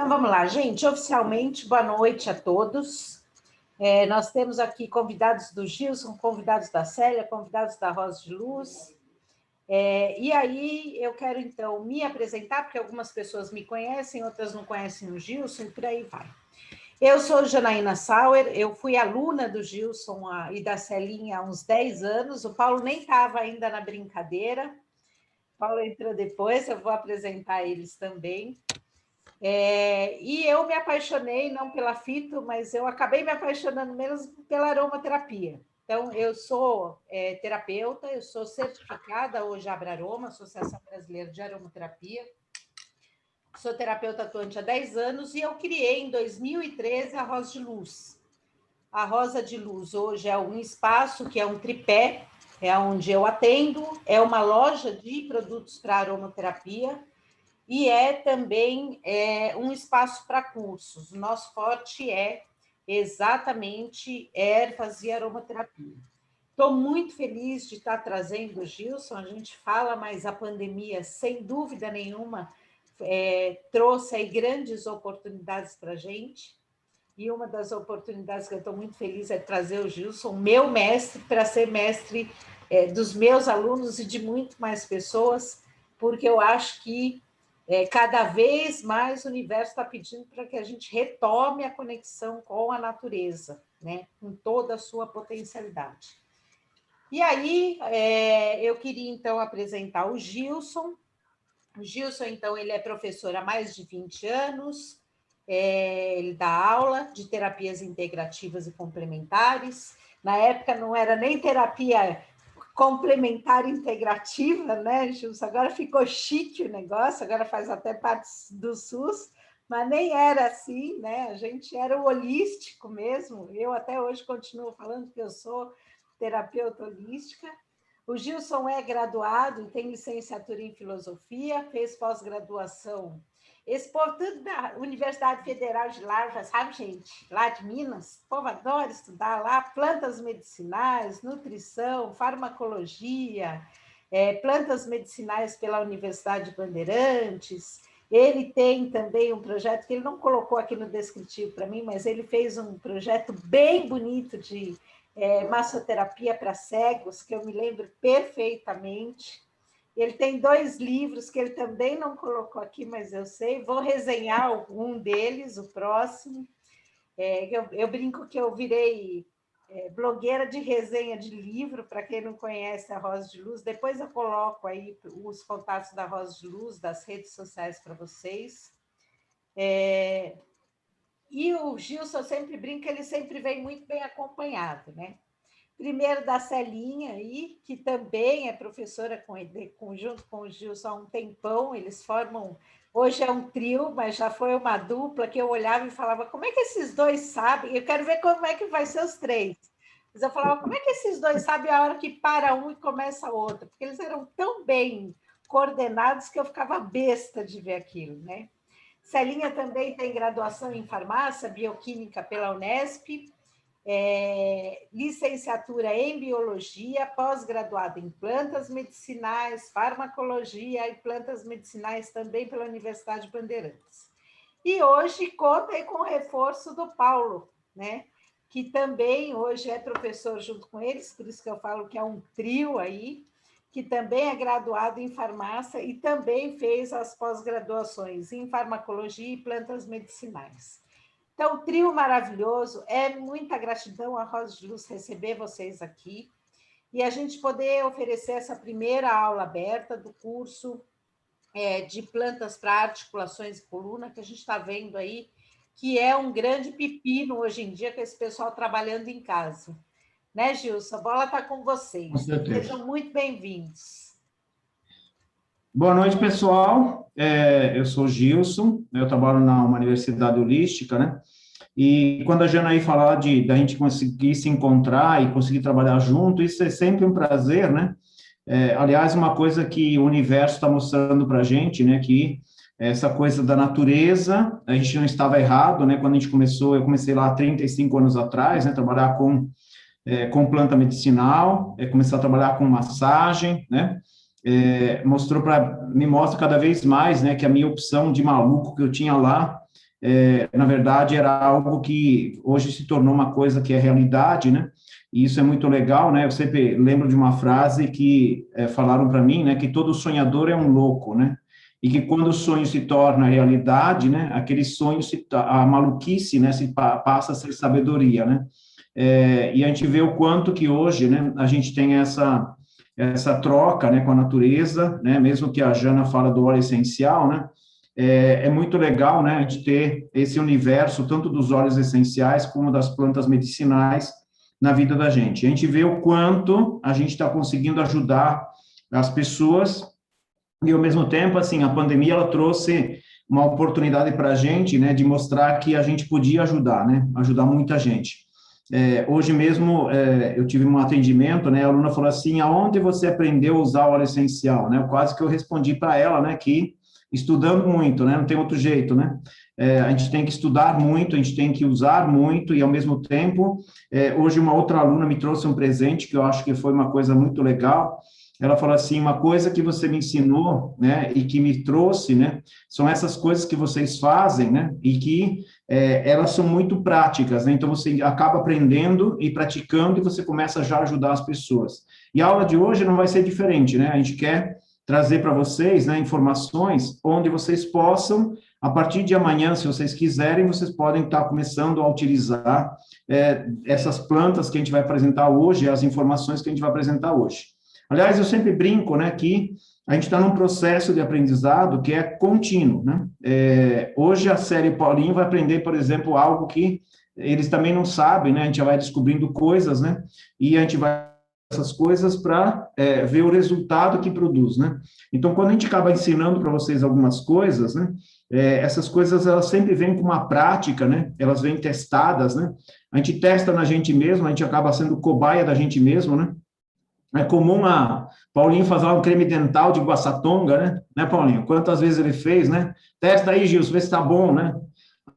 Então, vamos lá, gente. Oficialmente, boa noite a todos. Nós temos aqui convidados do Gilson, convidados da Célia, convidados da Rosa de Luz. E aí, eu quero, então, me apresentar, porque algumas pessoas me conhecem, outras não conhecem o Gilson, e por aí vai. Eu sou Janaína Sauer, eu fui aluna do Gilson e da Celinha há uns 10 anos. O Paulo nem estava ainda na brincadeira. O Paulo entrou depois, eu vou apresentar eles também. E eu me apaixonei, não pela fito, mas eu acabei me apaixonando mesmo pela aromaterapia. Então, eu sou terapeuta, eu sou certificada hoje Abraroma, Associação Brasileira de Aromaterapia. Sou terapeuta atuante há 10 anos e eu criei em 2013 a Rosa de Luz. A Rosa de Luz hoje é um espaço que é um tripé, é onde eu atendo, é uma loja de produtos para aromaterapia, e também um espaço para cursos. O nosso forte é exatamente ervas e aromaterapia. Estou muito feliz de estar trazendo o Gilson, a gente fala, mas a pandemia, sem dúvida nenhuma, trouxe aí grandes oportunidades para a gente, e uma das oportunidades que eu estou muito feliz é trazer o Gilson, meu mestre, para ser mestre dos meus alunos e de muito mais pessoas, porque eu acho que cada vez mais o universo está pedindo para que a gente retome a conexão com a natureza, né? Com toda a sua potencialidade. E aí, eu queria, então, apresentar o Gilson. O Gilson, então, ele é professor há mais de 20 anos, ele dá aula de terapias integrativas e complementares. Na época, não era nem terapia complementar integrativa, né, Gilson? Agora ficou chique o negócio, agora faz até parte do SUS, mas nem era assim, né? A gente era o holístico mesmo. Eu até hoje continuo falando que eu sou terapeuta holística. O Gilson é graduado, tem licenciatura em filosofia, fez pós-graduação. Esse povo tudo da Universidade Federal de Lavras, sabe, gente? Lá de Minas, o povo adora estudar lá, plantas medicinais, nutrição, farmacologia, plantas medicinais pela Universidade Bandeirantes. Ele tem também um projeto que ele não colocou aqui no descritivo para mim, mas ele fez um projeto bem bonito de massoterapia para cegos, que eu me lembro perfeitamente. Ele tem 2 livros que ele também não colocou aqui, mas eu sei. Vou resenhar um deles, o próximo. Eu brinco que eu virei blogueira de resenha de livro, para quem não conhece a Rosa de Luz. Depois eu coloco aí os contatos da Rosa de Luz, das redes sociais para vocês. E o Gilson sempre brinca, ele sempre vem muito bem acompanhado, né? Primeiro da Celinha aí, que também é professora junto com o Gilson há um tempão, eles formam, hoje é um trio, mas já foi uma dupla que eu olhava e falava, como é que esses dois sabem? Eu quero ver como é que vai ser os 3. Mas eu falava, como é que esses dois sabem a hora que para um e começa o outro? Porque eles eram tão bem coordenados que eu ficava besta de ver aquilo, né? Celinha também tem graduação em farmácia, bioquímica pela Unesp, licenciatura em biologia, pós-graduada em plantas medicinais, farmacologia e plantas medicinais também pela Universidade Bandeirantes. E hoje conta aí com o reforço do Paulo, né? Que também hoje é professor junto com eles, por isso que eu falo que é um trio aí, que também é graduado em farmácia e também fez as pós-graduações em farmacologia e plantas medicinais. Então, trio maravilhoso, é muita gratidão a Rosa de Luz receber vocês aqui e a gente poder oferecer essa primeira aula aberta do curso de plantas para articulações e coluna, que a gente está vendo aí, que é um grande pepino hoje em dia com esse pessoal trabalhando em casa. Né, Gilson? A bola está com vocês. Com certeza. Sejam muito bem-vindos. Boa noite, pessoal. Eu sou Gilson, eu trabalho numa universidade holística, né? E quando a Janaí falar da gente conseguir se encontrar e conseguir trabalhar junto, isso é sempre um prazer, né? Aliás, uma coisa que o universo está mostrando para a gente, né? Que essa coisa da natureza, a gente não estava errado, né? Quando a gente começou, eu comecei lá há 35 anos atrás, né? Trabalhar com planta medicinal, começar a trabalhar com massagem, né? Me mostra cada vez mais, né, que a minha opção de maluco que eu tinha lá na verdade, era algo que hoje se tornou uma coisa que é realidade, né? E isso é muito legal, né? Eu sempre lembro de uma frase que falaram para mim, né? Que todo sonhador é um louco, né? E que quando o sonho se torna realidade, né? Aquele sonho, a maluquice, né? Passa a ser sabedoria, né? E a gente vê o quanto que hoje, né? A gente tem essa troca, né? Com a natureza, né? Mesmo que a Jana fala do óleo essencial, né? É muito legal, né, a gente ter esse universo, tanto dos óleos essenciais como das plantas medicinais na vida da gente. A gente vê o quanto a gente está conseguindo ajudar as pessoas e, ao mesmo tempo, assim, a pandemia, ela trouxe uma oportunidade para a gente, né, de mostrar que a gente podia ajudar, né, ajudar muita gente. Hoje mesmo, eu tive um atendimento, né, a aluna falou assim, aonde você aprendeu a usar o óleo essencial, né, quase que eu respondi para ela, né, que estudando muito, né, não tem outro jeito, né, a gente tem que estudar muito, a gente tem que usar muito, e ao mesmo tempo, hoje uma outra aluna me trouxe um presente, que eu acho que foi uma coisa muito legal. Ela falou assim, uma coisa que você me ensinou, né, e que me trouxe, né, são essas coisas que vocês fazem, né, e que elas são muito práticas, né, então você acaba aprendendo e praticando e você começa já a ajudar as pessoas. E a aula de hoje não vai ser diferente, né, a gente quer trazer para vocês, né, informações onde vocês possam, a partir de amanhã, se vocês quiserem, vocês podem estar começando a utilizar essas plantas que a gente vai apresentar hoje, as informações que a gente vai apresentar hoje. Aliás, eu sempre brinco, né, que a gente está num processo de aprendizado que é contínuo, né? Hoje a série Paulinho vai aprender, por exemplo, algo que eles também não sabem, né? A gente já vai descobrindo coisas, né? E a gente vai essas coisas para ver o resultado que produz, né? Então, quando a gente acaba ensinando para vocês algumas coisas, né? Essas coisas, elas sempre vêm com uma prática, né? Elas vêm testadas, né? A gente testa na gente mesmo, a gente acaba sendo cobaia da gente mesmo, né? É comum a Paulinho fazer um creme dental de guaçatonga, né, Paulinho? Quantas vezes ele fez, né? Testa aí, Gilson, vê se tá bom, né?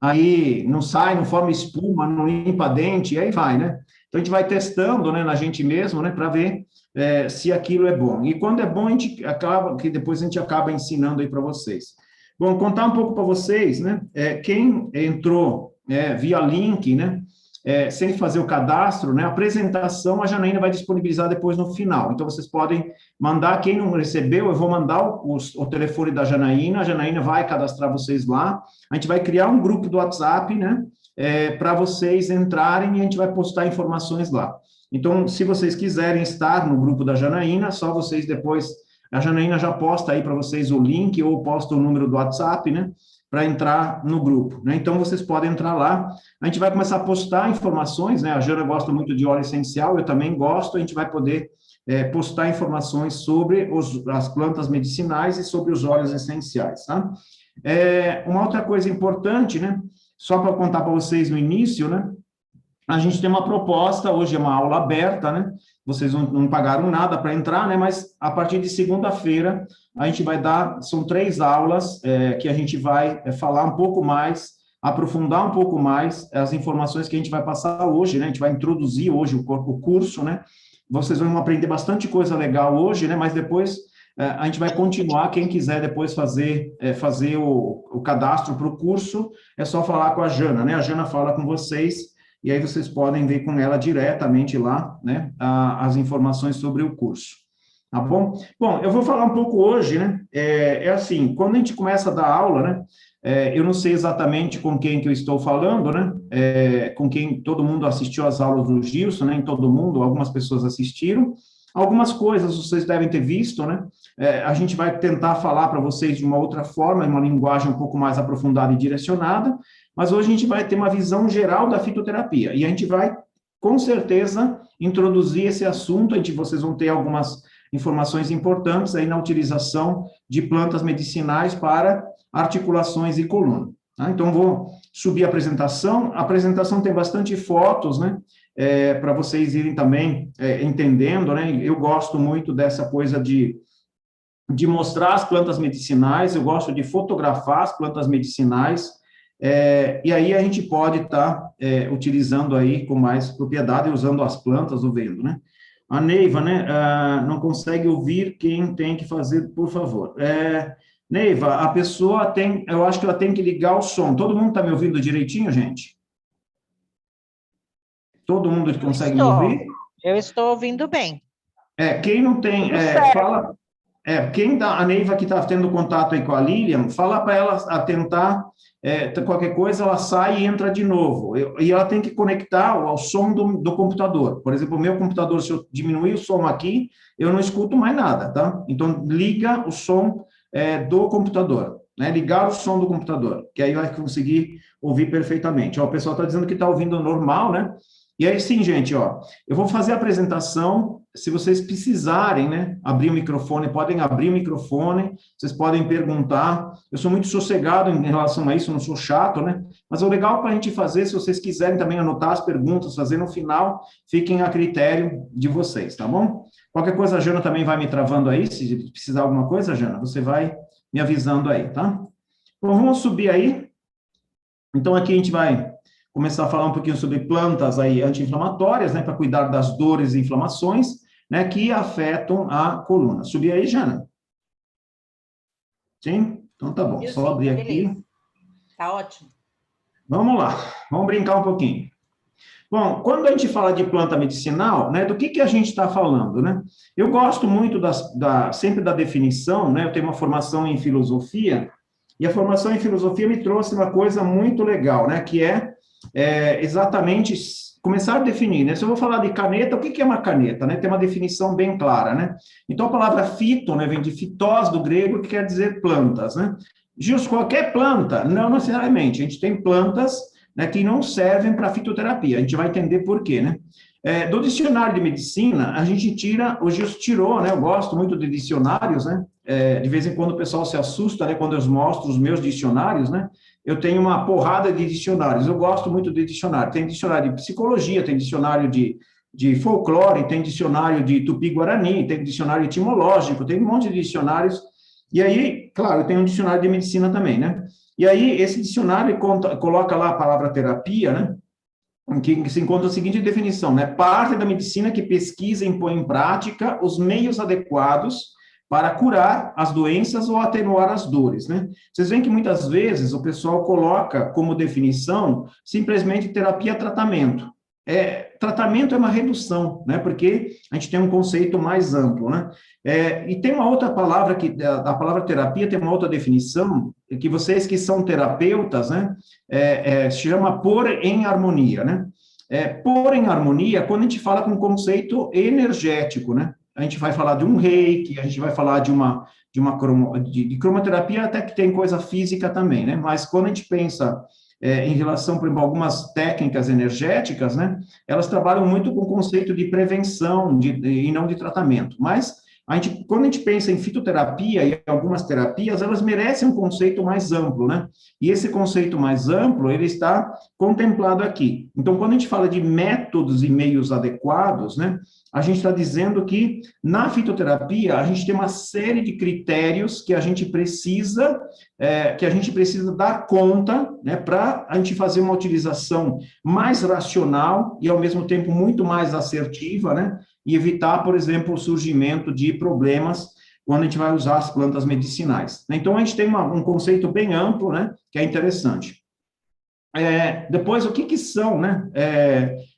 Aí não sai, não forma espuma, não limpa dente, e aí vai, né? Então a gente vai testando, né, na gente mesmo, né, para ver se aquilo é bom. E quando é bom, a gente acaba, que depois a gente acaba ensinando aí para vocês. Bom, contar um pouco para vocês, né? Quem entrou via link, né? Sem fazer o cadastro, né, a apresentação a Janaína vai disponibilizar depois no final. Então, vocês podem mandar, quem não recebeu, eu vou mandar o telefone da Janaína, a Janaína vai cadastrar vocês lá, a gente vai criar um grupo do WhatsApp, né, para vocês entrarem e a gente vai postar informações lá. Então, se vocês quiserem estar no grupo da Janaína, só vocês depois, a Janaína já posta aí para vocês o link ou posta o número do WhatsApp, né, para entrar no grupo, né? Então, vocês podem entrar lá, a gente vai começar a postar informações, né? A Jana gosta muito de óleo essencial, eu também gosto, a gente vai poder postar informações sobre as plantas medicinais e sobre os óleos essenciais, tá? Uma outra coisa importante, né? Só para contar para vocês no início, né? A gente tem uma proposta, hoje é uma aula aberta, né? Vocês não pagaram nada para entrar, né? Mas a partir de segunda-feira, a gente vai dar, são 3 aulas que a gente vai falar um pouco mais, aprofundar um pouco mais as informações que a gente vai passar hoje, né? A gente vai introduzir hoje o curso, né? Vocês vão aprender bastante coisa legal hoje, né? Mas depois a gente vai continuar, quem quiser depois fazer o cadastro para o curso, é só falar com a Jana, né? A Jana fala com vocês, e aí vocês podem ver com ela diretamente lá, né, as informações sobre o curso, tá bom? Bom, eu vou falar um pouco hoje, né, assim, quando a gente começa a dar aula, né, eu não sei exatamente com quem que eu estou falando, né, com quem todo mundo assistiu às aulas do Gilson, né, em todo mundo, algumas pessoas assistiram, algumas coisas vocês devem ter visto, né, a gente vai tentar falar para vocês de uma outra forma, em uma linguagem um pouco mais aprofundada e direcionada, mas hoje a gente vai ter uma visão geral da fitoterapia, e a gente vai, com certeza, introduzir esse assunto, vocês vão ter algumas informações importantes aí na utilização de plantas medicinais para articulações e coluna. Tá? Então, vou subir a apresentação tem bastante fotos, né, para vocês irem também entendendo, né, eu gosto muito dessa coisa de mostrar as plantas medicinais, eu gosto de fotografar as plantas medicinais, e aí a gente pode estar utilizando aí com mais propriedade, usando as plantas ou vendo, né? A Neiva, né, não consegue ouvir quem tem que fazer, por favor. Neiva, a pessoa tem, eu acho que ela tem que ligar o som. Todo mundo está me ouvindo direitinho, gente? Todo mundo consegue me ouvir? Eu estou ouvindo bem. Quem não tem, Tudo certo. fala, a Neiva que está tendo contato aí com a Lilian, fala para ela a tentar, qualquer coisa, ela sai e entra de novo. E ela tem que conectar ao som do computador. Por exemplo, o meu computador, se eu diminuir o som aqui, eu não escuto mais nada, tá? Então, liga o som, do computador, né? Ligar o som do computador, que aí vai conseguir ouvir perfeitamente. Ó, o pessoal está dizendo que está ouvindo normal, né? E aí, sim, gente, ó, eu vou fazer a apresentação. Se vocês precisarem, né, abrir o microfone, podem abrir o microfone, vocês podem perguntar. Eu sou muito sossegado em relação a isso, não sou chato, né? Mas o legal para a gente fazer, se vocês quiserem também anotar as perguntas, fazer no final, fiquem a critério de vocês, tá bom? Qualquer coisa, a Jana também vai me travando aí. Se precisar de alguma coisa, Jana, você vai me avisando aí, tá? Bom, vamos subir aí. Então, aqui a gente vai começar a falar um pouquinho sobre plantas aí anti-inflamatórias, né, para cuidar das dores e inflamações, né, que afetam a coluna. Subir aí, Jana? Sim? Então tá bom, só abrir aqui. Tá ótimo. Vamos lá, vamos brincar um pouquinho. Bom, quando a gente fala de planta medicinal, né, do que a gente está falando, né? Eu gosto muito sempre da definição, né? Eu tenho uma formação em filosofia, e a formação em filosofia me trouxe uma coisa muito legal, né? Que exatamente começar a definir, né? Se eu vou falar de caneta, o que é uma caneta, né? Tem uma definição bem clara, né? Então, a palavra fito, né, vem de fitós, do grego, que quer dizer plantas, né? Justo, qualquer planta? Não necessariamente. A gente tem plantas, né, que não servem para fitoterapia. A gente vai entender por quê, né? Do dicionário de medicina, a gente tira, o Gilson tirou, né? Eu gosto muito de dicionários, né? De vez em quando o pessoal se assusta, né? Quando eu mostro os meus dicionários, né? Eu tenho uma porrada de dicionários. Eu gosto muito de dicionário. Tem dicionário de psicologia, tem dicionário de folclore, tem dicionário de tupi-guarani, tem dicionário etimológico, tem um monte de dicionários. E aí, claro, tem um dicionário de medicina também, né? E aí, esse dicionário coloca lá a palavra terapia, né? Em que se encontra a seguinte definição, né? Parte da medicina que pesquisa e impõe em prática os meios adequados para curar as doenças ou atenuar as dores, né? Vocês veem que muitas vezes o pessoal coloca como definição simplesmente terapia-tratamento. Tratamento é uma redução, né? Porque a gente tem um conceito mais amplo, né? E tem uma outra palavra a palavra terapia tem uma outra definição que vocês que são terapeutas, né? Se chama pôr em harmonia, né? Pôr em harmonia quando a gente fala com um conceito energético, né? A gente vai falar de um reiki, a gente vai falar de cromoterapia, até que tem coisa física também, né? Mas quando a gente pensa em relação, por exemplo, a algumas técnicas energéticas, né? Elas trabalham muito com o conceito de prevenção e não de tratamento. Mas quando a gente pensa em fitoterapia e algumas terapias, elas merecem um conceito mais amplo, né? E esse conceito mais amplo, ele está contemplado aqui. Então, quando a gente fala de métodos e meios adequados, né? A gente está dizendo que na fitoterapia a gente tem uma série de critérios que a gente precisa dar conta, né, para a gente fazer uma utilização mais racional e ao mesmo tempo muito mais assertiva, né, e evitar, por exemplo, o surgimento de problemas quando a gente vai usar as plantas medicinais. Então a gente tem um conceito bem amplo, né, que é interessante. Depois, o que são, né,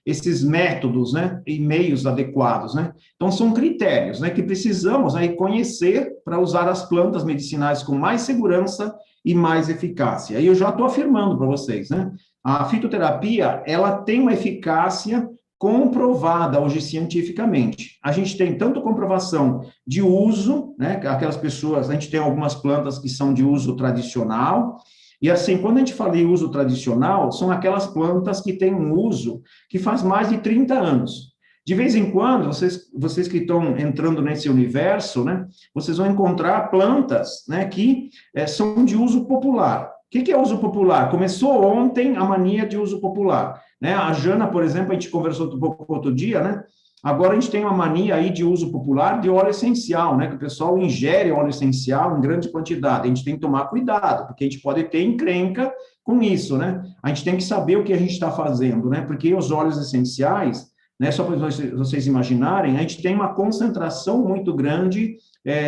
esses métodos, né, e meios adequados, né? Então, são critérios, né, que precisamos aí conhecer para usar as plantas medicinais com mais segurança e mais eficácia. E eu já estou afirmando para vocês, né? A fitoterapia, ela tem uma eficácia comprovada hoje cientificamente. A gente tem tanto comprovação de uso, né, aquelas pessoas, a gente tem algumas plantas que são de uso tradicional. E assim, quando a gente fala em uso tradicional, são aquelas plantas que têm um uso que faz mais de 30 anos. De vez em quando, vocês que estão entrando nesse universo, né, vocês vão encontrar plantas, né, que são de uso popular. O que é uso popular? Começou ontem a mania de uso popular, né? A Jana, por exemplo, a gente conversou um pouco outro dia, né? Agora a gente tem uma mania aí de uso popular de óleo essencial, né? Que o pessoal ingere óleo essencial em grande quantidade. A gente tem que tomar cuidado, porque a gente pode ter encrenca com isso, né? A gente tem que saber o que a gente está fazendo, né? Porque os óleos essenciais, né? Só para vocês imaginarem, a gente tem uma concentração muito grande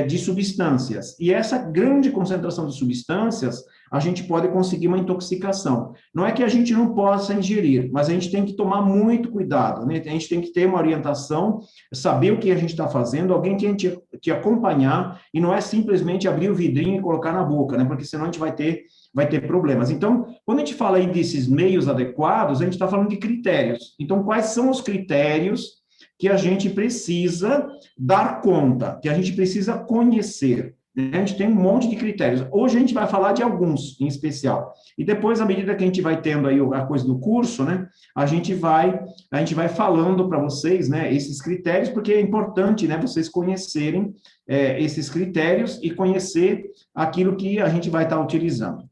de substâncias. E essa grande concentração de substâncias, a gente pode conseguir uma intoxicação. Não é que a gente não possa ingerir, mas a gente tem que tomar muito cuidado, né? A gente tem que ter uma orientação, saber o que a gente está fazendo, alguém tem que te acompanhar, e não é simplesmente abrir o vidrinho e colocar na boca, né? Porque senão a gente vai ter problemas. Então, quando a gente fala aí desses meios adequados, a gente está falando de critérios. Então, quais são os critérios que a gente precisa dar conta, que a gente precisa conhecer? A gente tem um monte de critérios. Hoje a gente vai falar de alguns em especial. E depois, à medida que a gente vai tendo aí a coisa do curso, né, a gente vai falando para vocês, né, esses critérios, porque é importante, né, vocês conhecerem esses critérios e conhecer aquilo que a gente vai estar utilizando.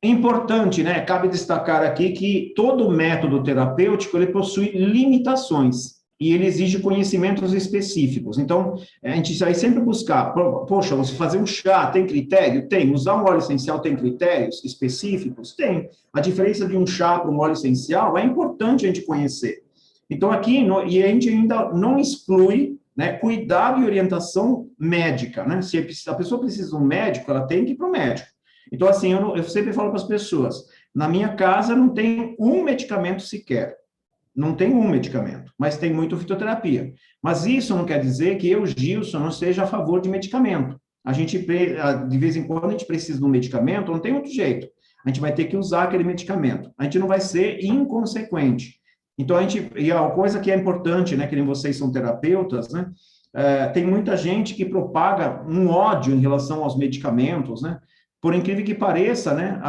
Importante, né? Cabe destacar aqui que todo método terapêutico ele possui limitações e ele exige conhecimentos específicos. Então, a gente vai sempre buscar, poxa, você fazer um chá tem critério? Tem. Usar um óleo essencial tem critérios específicos? Tem. A diferença de um chá para um óleo essencial é importante a gente conhecer. Então, aqui, e a gente ainda não exclui, né, cuidado e orientação médica, né? Se a pessoa precisa de um médico, ela tem que ir para o médico. Então, assim, eu sempre falo para as pessoas, na minha casa não tem um medicamento sequer, não tem um medicamento, mas tem muito fitoterapia. Mas isso não quer dizer que eu, Gilson, não seja a favor de medicamento. A gente, de vez em quando, a gente precisa de um medicamento, não tem outro jeito. A gente vai ter que usar aquele medicamento. A gente não vai ser inconsequente. Então, e a coisa que é importante, né, que nem vocês são terapeutas, né, tem muita gente que propaga um ódio em relação aos medicamentos, né? Por incrível que pareça, né,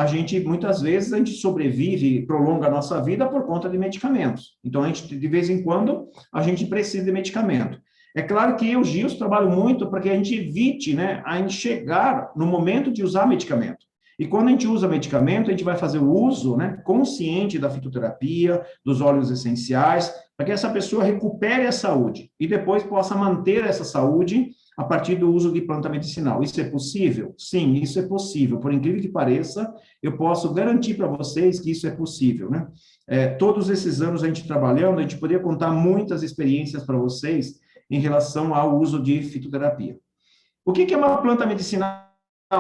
muitas vezes, a gente sobrevive e prolonga a nossa vida por conta de medicamentos. Então, de vez em quando, a gente precisa de medicamento. É claro que eu, Gilson, trabalho muito para que a gente evite, né, a chegar no momento de usar medicamento. E quando a gente usa medicamento, a gente vai fazer o uso, né, consciente da fitoterapia, dos óleos essenciais, para que essa pessoa recupere a saúde e depois possa manter essa saúde a partir do uso de planta medicinal. Isso é possível? Sim, isso é possível. Por incrível que pareça, eu posso garantir para vocês que isso é possível, né? Todos esses anos a gente trabalhando, a gente poderia contar muitas experiências para vocês em relação ao uso de fitoterapia. O que é uma planta medicinal,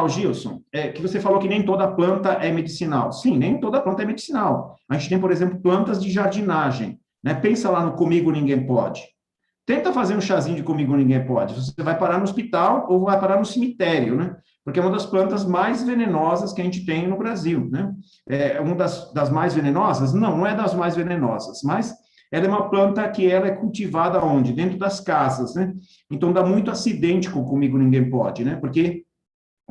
Gilson? Que você falou que nem toda planta é medicinal. Sim, nem toda planta é medicinal. A gente tem, por exemplo, plantas de jardinagem, né? Pensa lá no Comigo Ninguém Pode. Tenta fazer um chazinho de Comigo Ninguém Pode. Você vai parar no hospital ou vai parar no cemitério, né? Porque é uma das plantas mais venenosas que a gente tem no Brasil, né? É uma das mais venenosas? Não é das mais venenosas, mas ela é uma planta que ela é cultivada onde? Dentro das casas, né? Então, dá muito acidente com Comigo Ninguém Pode, né? Porque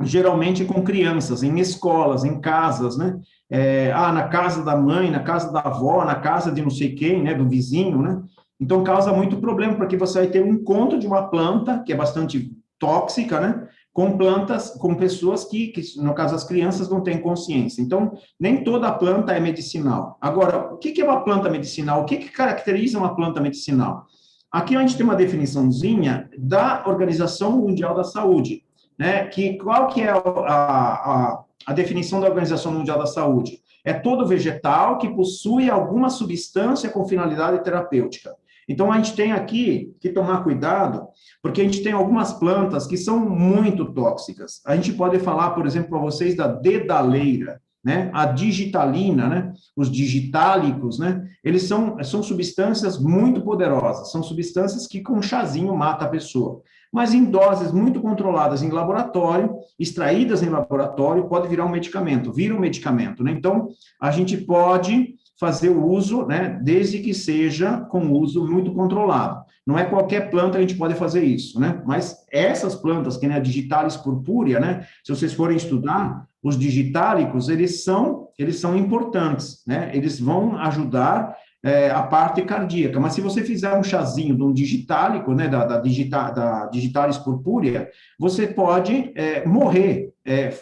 geralmente com crianças, em escolas, em casas, né? Na casa da mãe, na casa da avó, na casa de não sei quem, né? Do vizinho, né? Então, causa muito problema, porque você vai ter um encontro de uma planta, que é bastante tóxica, né? Com pessoas que, no caso, as crianças não têm consciência. Então, nem toda planta é medicinal. Agora, o que é uma planta medicinal? O que caracteriza uma planta medicinal? Aqui a gente tem uma definiçãozinha da Organização Mundial da Saúde, né? Qual que é a definição da Organização Mundial da Saúde? É todo vegetal que possui alguma substância com finalidade terapêutica. Então, a gente tem aqui que tomar cuidado, porque a gente tem algumas plantas que são muito tóxicas. A gente pode falar, por exemplo, para vocês da dedaleira, né? A digitalina, né? Os digitálicos, né? Eles são substâncias muito poderosas, são substâncias que com chazinho mata a pessoa. Mas em doses muito controladas em laboratório, extraídas em laboratório, pode virar um medicamento, vira um medicamento, né? Então, a gente pode fazer o uso, né, desde que seja com uso muito controlado. Não é qualquer planta que a gente pode fazer isso, né? Mas essas plantas, que nem a digitalis purpúrea, né? Se vocês forem estudar, os digitálicos, eles são importantes, né? Eles vão ajudar a parte cardíaca. Mas se você fizer um chazinho de um digitálico, né, da digitalis purpúrea, você pode morrer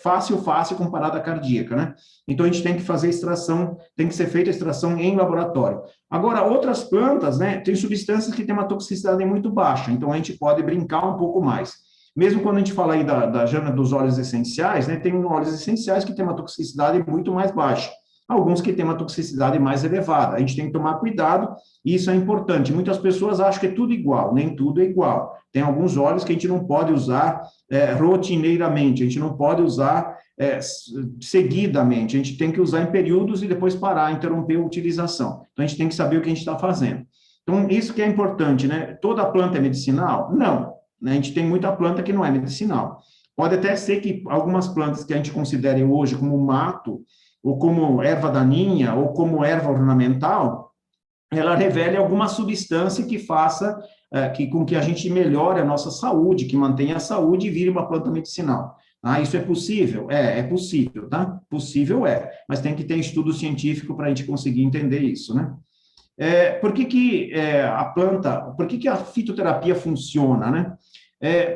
fácil com parada cardíaca, né? Então, a gente tem que fazer extração, tem que ser feita a extração em laboratório. Agora, outras plantas, né, tem substâncias que têm uma toxicidade muito baixa, então a gente pode brincar um pouco mais. Mesmo quando a gente fala aí da Jana dos óleos essenciais, né, tem óleos essenciais que têm uma toxicidade muito mais baixa. alguns que têm uma toxicidade mais elevada. A gente tem que tomar cuidado, e isso é importante. Muitas pessoas acham que é tudo igual, nem tudo é igual. Tem alguns óleos que a gente não pode usar rotineiramente, a gente não pode usar seguidamente, a gente tem que usar em períodos e depois parar, interromper a utilização. Então, a gente tem que saber o que a gente está fazendo. Então, isso que é importante, né? Toda planta é medicinal? Não, né? A gente tem muita planta que não é medicinal. Pode até ser que algumas plantas que a gente considere hoje como mato, ou como erva daninha, ou como erva ornamental, ela revele alguma substância que faça com que a gente melhore a nossa saúde, que mantenha a saúde e vire uma planta medicinal. Ah, isso é possível? É possível, tá? Possível mas tem que ter estudo científico para a gente conseguir entender isso, né? Por que a fitoterapia funciona, né?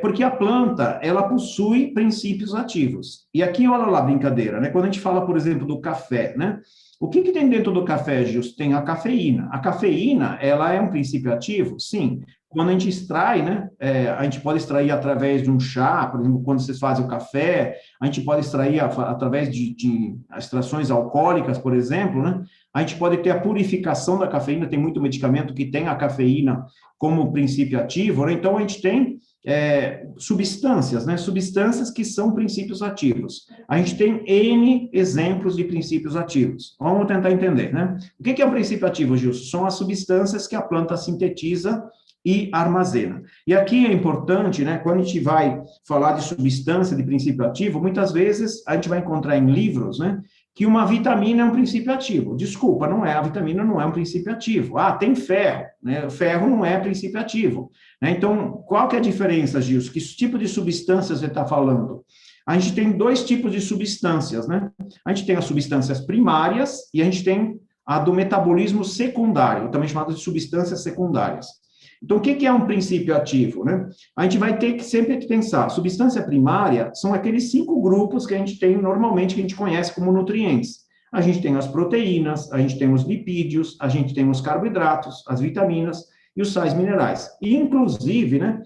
Porque a planta, ela possui princípios ativos. E aqui, olha lá a brincadeira, né? Quando a gente fala, por exemplo, do café, né? O que tem dentro do café, Gilson? Tem a cafeína. A cafeína, ela é um princípio ativo? Sim. Quando a gente extrai, né? A gente pode extrair através de um chá, por exemplo, quando vocês fazem o café, a gente pode extrair através de extrações alcoólicas, por exemplo, né? A gente pode ter a purificação da cafeína, tem muito medicamento que tem a cafeína como princípio ativo, né? Então, a gente tem substâncias, né? Substâncias que são princípios ativos. A gente tem N exemplos de princípios ativos. Vamos tentar entender, né? O que é um princípio ativo, Gilson? São as substâncias que a planta sintetiza e armazena. E aqui é importante, né? Quando a gente vai falar de substância, de princípio ativo, muitas vezes a gente vai encontrar em livros, né? Que uma vitamina é um princípio ativo. Desculpa, não é, a vitamina não é um princípio ativo. Ah, tem ferro, né? O ferro não é princípio ativo. Né? Então, qual que é a diferença, Gilson? Que tipo de substâncias você está falando? A gente tem dois tipos de substâncias, né? A gente tem as substâncias primárias e a gente tem a do metabolismo secundário, também chamado de substâncias secundárias. Então, o que é um princípio ativo, né? A gente vai ter que sempre pensar, substância primária são aqueles 5 grupos que a gente tem normalmente, que a gente conhece como nutrientes. A gente tem as proteínas, a gente tem os lipídios, a gente tem os carboidratos, as vitaminas e os sais minerais. E, inclusive, né,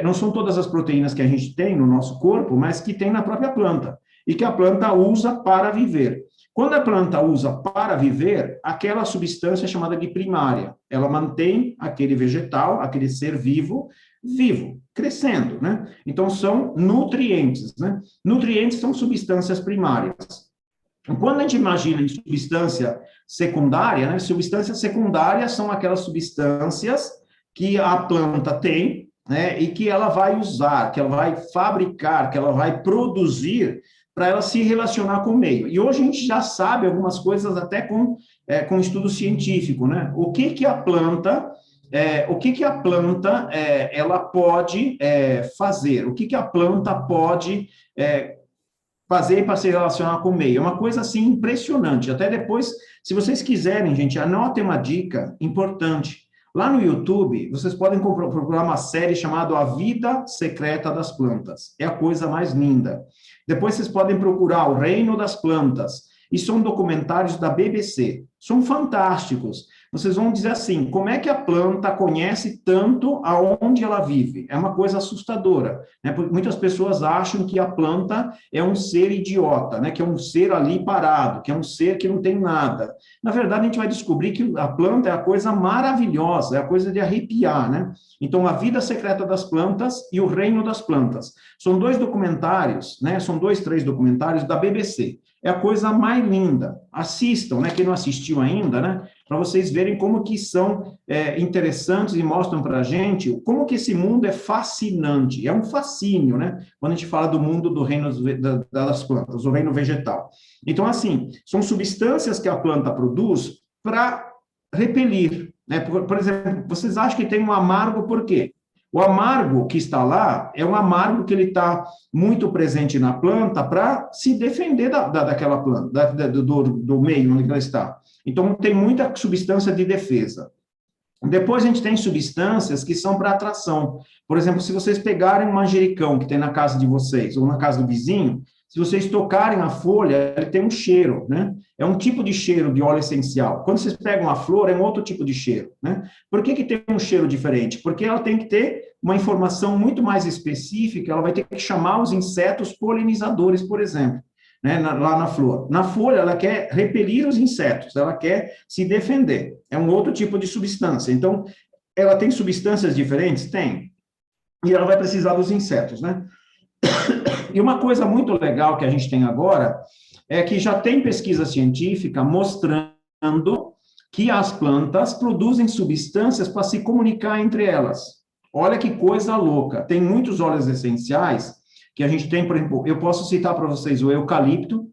não são todas as proteínas que a gente tem no nosso corpo, mas que tem na própria planta, e que a planta usa para viver. Quando a planta usa para viver, aquela substância é chamada de primária. Ela mantém aquele vegetal, aquele ser vivo, crescendo, né? Então, são nutrientes, né? Nutrientes são substâncias primárias. Quando a gente imagina em substância secundária, né? Substâncias secundárias são aquelas substâncias que a planta tem, né? E que ela vai usar, que ela vai fabricar, que ela vai produzir para ela se relacionar com o meio. E hoje a gente já sabe algumas coisas até com estudo científico, né? O que a planta ela pode fazer? O que a planta pode fazer para se relacionar com o meio? É uma coisa assim impressionante. Até depois, se vocês quiserem, gente, anotem uma dica importante. Lá no YouTube, vocês podem procurar uma série chamada A Vida Secreta das Plantas. É a coisa mais linda. Depois vocês podem procurar O Reino das Plantas. E são documentários da BBC. São fantásticos. Vocês vão dizer assim, como é que a planta conhece tanto aonde ela vive? É uma coisa assustadora, né? Porque muitas pessoas acham que a planta é um ser idiota, né? Que é um ser ali parado, que é um ser que não tem nada. Na verdade, a gente vai descobrir que a planta é a coisa maravilhosa, é a coisa de arrepiar, né? Então, A Vida Secreta das Plantas e O Reino das Plantas. São 2 documentários, né? São 2, 3 documentários da BBC. É a coisa mais linda. Assistam, né? Quem não assistiu ainda, né? Para vocês verem como que são interessantes e mostram para a gente como que esse mundo é fascinante. É um fascínio, né? Quando a gente fala do mundo do reino das plantas, o reino vegetal. Então, assim, são substâncias que a planta produz para repelir, né? Por exemplo, vocês acham que tem um amargo por quê? O amargo que está lá é um amargo que ele está muito presente na planta para se defender daquela planta, do meio onde ela está. Então, tem muita substância de defesa. Depois, a gente tem substâncias que são para atração. Por exemplo, se vocês pegarem um manjericão que tem na casa de vocês, ou na casa do vizinho, se vocês tocarem a folha, ele tem um cheiro, né? É um tipo de cheiro de óleo essencial. Quando vocês pegam a flor, é um outro tipo de cheiro, né? Por que tem um cheiro diferente? Porque ela tem que ter uma informação muito mais específica, ela vai ter que chamar os insetos polinizadores, por exemplo. né, lá na flor. Na folha, ela quer repelir os insetos, ela quer se defender. É um outro tipo de substância. Então, ela tem substâncias diferentes? Tem. E ela vai precisar dos insetos, né? E uma coisa muito legal que a gente tem agora é que já tem pesquisa científica mostrando que as plantas produzem substâncias para se comunicar entre elas. Olha que coisa louca. Tem muitos óleos essenciais que a gente tem, por exemplo, eu posso citar para vocês o eucalipto.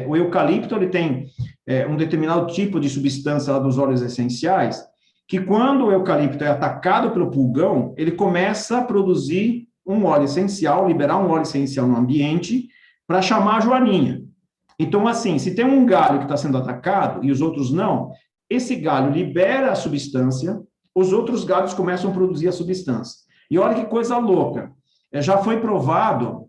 O eucalipto, ele tem um determinado tipo de substância lá dos óleos essenciais, que quando o eucalipto é atacado pelo pulgão, ele começa a produzir um óleo essencial, liberar um óleo essencial no ambiente para chamar a joaninha. Então, assim, se tem um galho que está sendo atacado e os outros não, esse galho libera a substância, os outros galhos começam a produzir a substância. E olha que coisa louca, já foi provado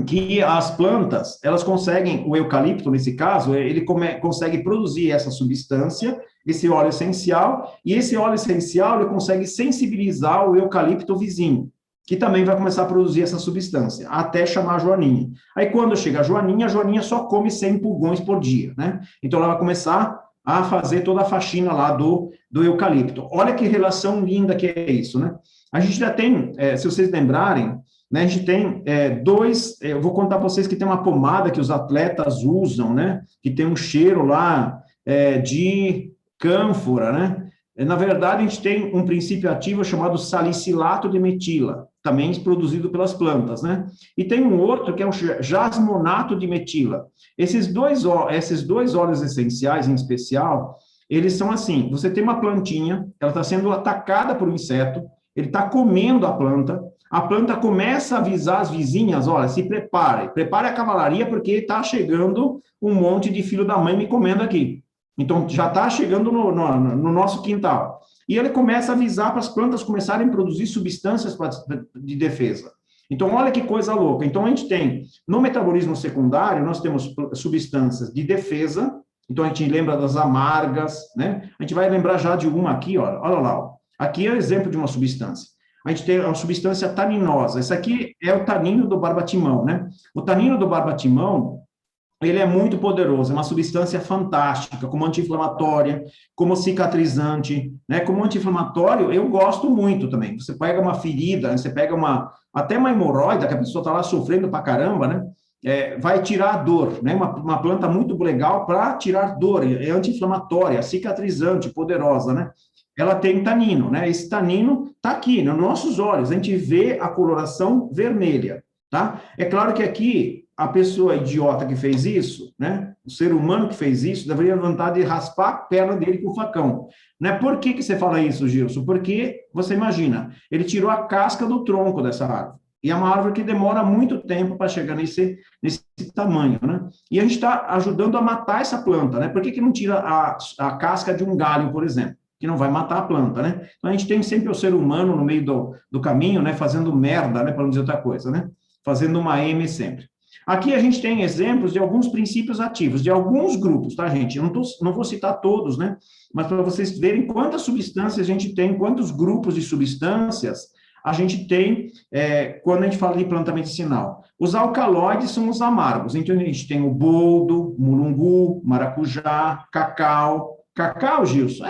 que as plantas, elas conseguem, o eucalipto, nesse caso, ele consegue produzir essa substância, esse óleo essencial, e esse óleo essencial, ele consegue sensibilizar o eucalipto vizinho, que também vai começar a produzir essa substância, até chamar a joaninha. Aí, quando chega a joaninha só come 100 pulgões por dia, né? Então, ela vai começar a fazer toda a faxina lá do eucalipto. Olha que relação linda que é isso, né? A gente já tem, se vocês lembrarem, né, a gente tem eu vou contar para vocês que tem uma pomada que os atletas usam, né, que tem um cheiro lá de cânfora, né? Na verdade, a gente tem um princípio ativo chamado salicilato de metila, também produzido pelas plantas, né? E tem um outro que é o jasmonato de metila. Esses dois óleos essenciais, em especial, eles são assim, você tem uma plantinha, ela está sendo atacada por um inseto, ele está comendo a planta começa a avisar as vizinhas, olha, se prepare a cavalaria, porque está chegando um monte de filho da mãe me comendo aqui. Então, já está chegando no nosso quintal. E ele começa a avisar para as plantas começarem a produzir substâncias de defesa. Então, olha que coisa louca. Então, a gente tem, no metabolismo secundário, nós temos substâncias de defesa. Então, a gente lembra das amargas, né? A gente vai lembrar já de uma aqui, olha lá. Ó. Aqui é o exemplo de uma substância. A gente tem a substância taninosa. Essa aqui é o tanino do barbatimão, né? O tanino do barbatimão, ele é muito poderoso, é uma substância fantástica, como anti-inflamatória, como cicatrizante, né? Como anti-inflamatório, eu gosto muito também. Você pega uma ferida, você pega até uma hemorroida, que a pessoa está lá sofrendo pra caramba, né? Vai tirar a dor, né? Uma planta muito legal para tirar dor, é anti-inflamatória, cicatrizante, poderosa, né? Ela tem tanino, né? Esse tanino está aqui, nos nossos olhos, a gente vê a coloração vermelha, tá? É claro que aqui, a pessoa idiota que fez isso, né? O ser humano que fez isso, deveria levantar de raspar a perna dele com o facão. Né? Por que você fala isso, Gilson? Porque, você imagina, ele tirou a casca do tronco dessa árvore. E é uma árvore que demora muito tempo para chegar nesse tamanho, né? E a gente está ajudando a matar essa planta, né? Por que não tira a casca de um galho, por exemplo? Que não vai matar a planta, né? Então, a gente tem sempre o ser humano no meio do caminho, né? Fazendo merda, né? Para não dizer outra coisa, né? Fazendo uma M sempre. Aqui a gente tem exemplos de alguns princípios ativos, de alguns grupos, tá, gente? Eu não vou citar todos, né? Mas para vocês verem quantas substâncias a gente tem, quantos grupos de substâncias a gente tem quando a gente fala de planta medicinal. Os alcaloides são os amargos. Então, a gente tem o boldo, mulungu, maracujá, cacau. Cacau, Gilson?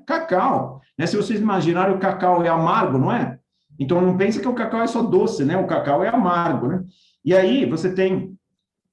Cacau. Né? Se vocês imaginarem, o cacau é amargo, não é? Então, não pensa que o cacau é só doce, né? O cacau é amargo, né? E aí, você tem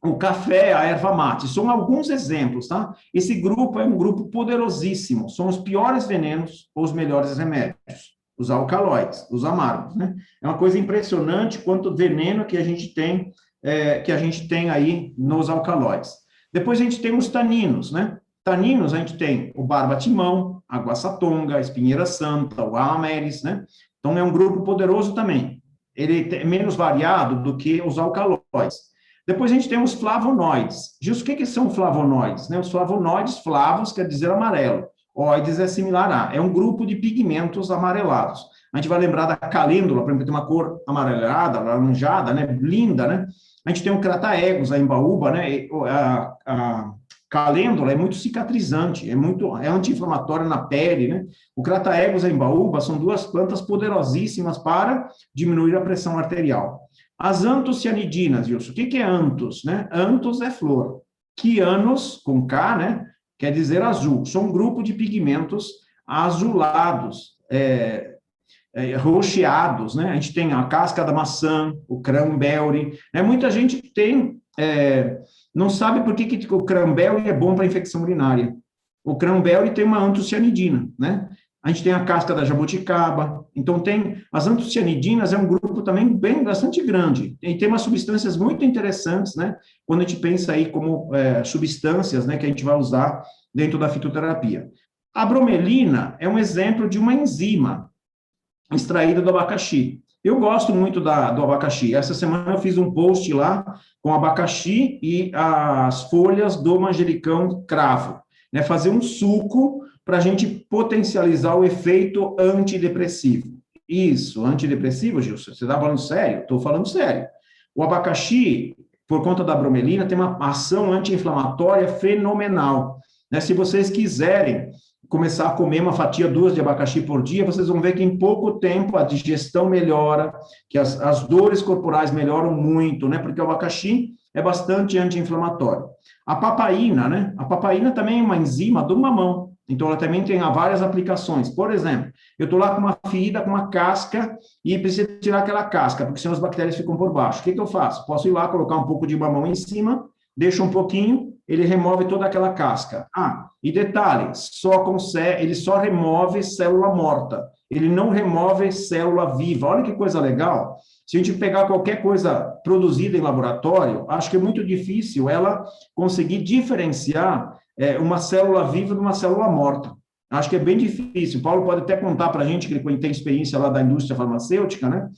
o café, a erva mate. São alguns exemplos, tá? Esse grupo é um grupo poderosíssimo. São os piores venenos ou os melhores remédios. Os alcaloides, os amargos, né? É uma coisa impressionante quanto veneno que a gente tem aí nos alcaloides. Depois a gente tem os taninos, né? Taninos, a gente tem o barbatimão, a guaçatonga, a espinheira santa, o amamelis, né? Então, é um grupo poderoso também. Ele é menos variado do que os alcaloides. Depois a gente tem os flavonoides. Justo o que são flavonoides? Né? Os flavonoides, flavos, quer dizer amarelo. Oides é similar a. É um grupo de pigmentos amarelados. A gente vai lembrar da calêndula, por exemplo, que tem uma cor amarelada, alaranjada, né? Linda, né? A gente tem o crataegus, a embaúba, né? A calêndula é muito cicatrizante, é anti-inflamatória na pele, né? O crataegus e a embaúba são duas plantas poderosíssimas para diminuir a pressão arterial. As antocianidinas, Wilson, o que é antos, né? Antos é flor. Quianos, com K, né? Quer dizer azul. São um grupo de pigmentos azulados, roxeados, né? A gente tem a casca da maçã, o cranberry, né? Muita gente não sabe por que o cranberry é bom para infecção urinária. O cranberry tem uma antocianidina, né? A gente tem a casca da jabuticaba, então tem as antocianidinas, é um grupo também bastante grande, e tem umas substâncias muito interessantes, né, quando a gente pensa aí como substâncias, né, que a gente vai usar dentro da fitoterapia. A bromelina é um exemplo de uma enzima extraída do abacaxi. Eu gosto muito do abacaxi. Essa semana eu fiz um post lá com abacaxi e as folhas do manjericão cravo, né, fazer um suco para a gente potencializar o efeito antidepressivo. Isso, antidepressivo, Gilson? Você está falando sério? Estou falando sério. O abacaxi, por conta da bromelina, tem uma ação anti-inflamatória fenomenal, né? Se vocês quiserem começar a comer uma fatia, 2 de abacaxi por dia, vocês vão ver que em pouco tempo a digestão melhora, que as dores corporais melhoram muito, né? Porque o abacaxi é bastante anti-inflamatório. A papaína, né? A papaína também é uma enzima do mamão. Então, ela também tem várias aplicações. Por exemplo, eu estou lá com uma ferida, com uma casca, e preciso tirar aquela casca, porque senão as bactérias ficam por baixo. O que eu faço? Posso ir lá, colocar um pouco de mamão em cima, deixo um pouquinho, ele remove toda aquela casca. E detalhe, ele só remove célula morta, ele não remove célula viva. Olha que coisa legal. Se a gente pegar qualquer coisa produzida em laboratório, acho que é muito difícil ela conseguir diferenciar uma célula viva de uma célula morta. Acho que é bem difícil. O Paulo pode até contar para a gente, que ele tem experiência lá da indústria farmacêutica, né?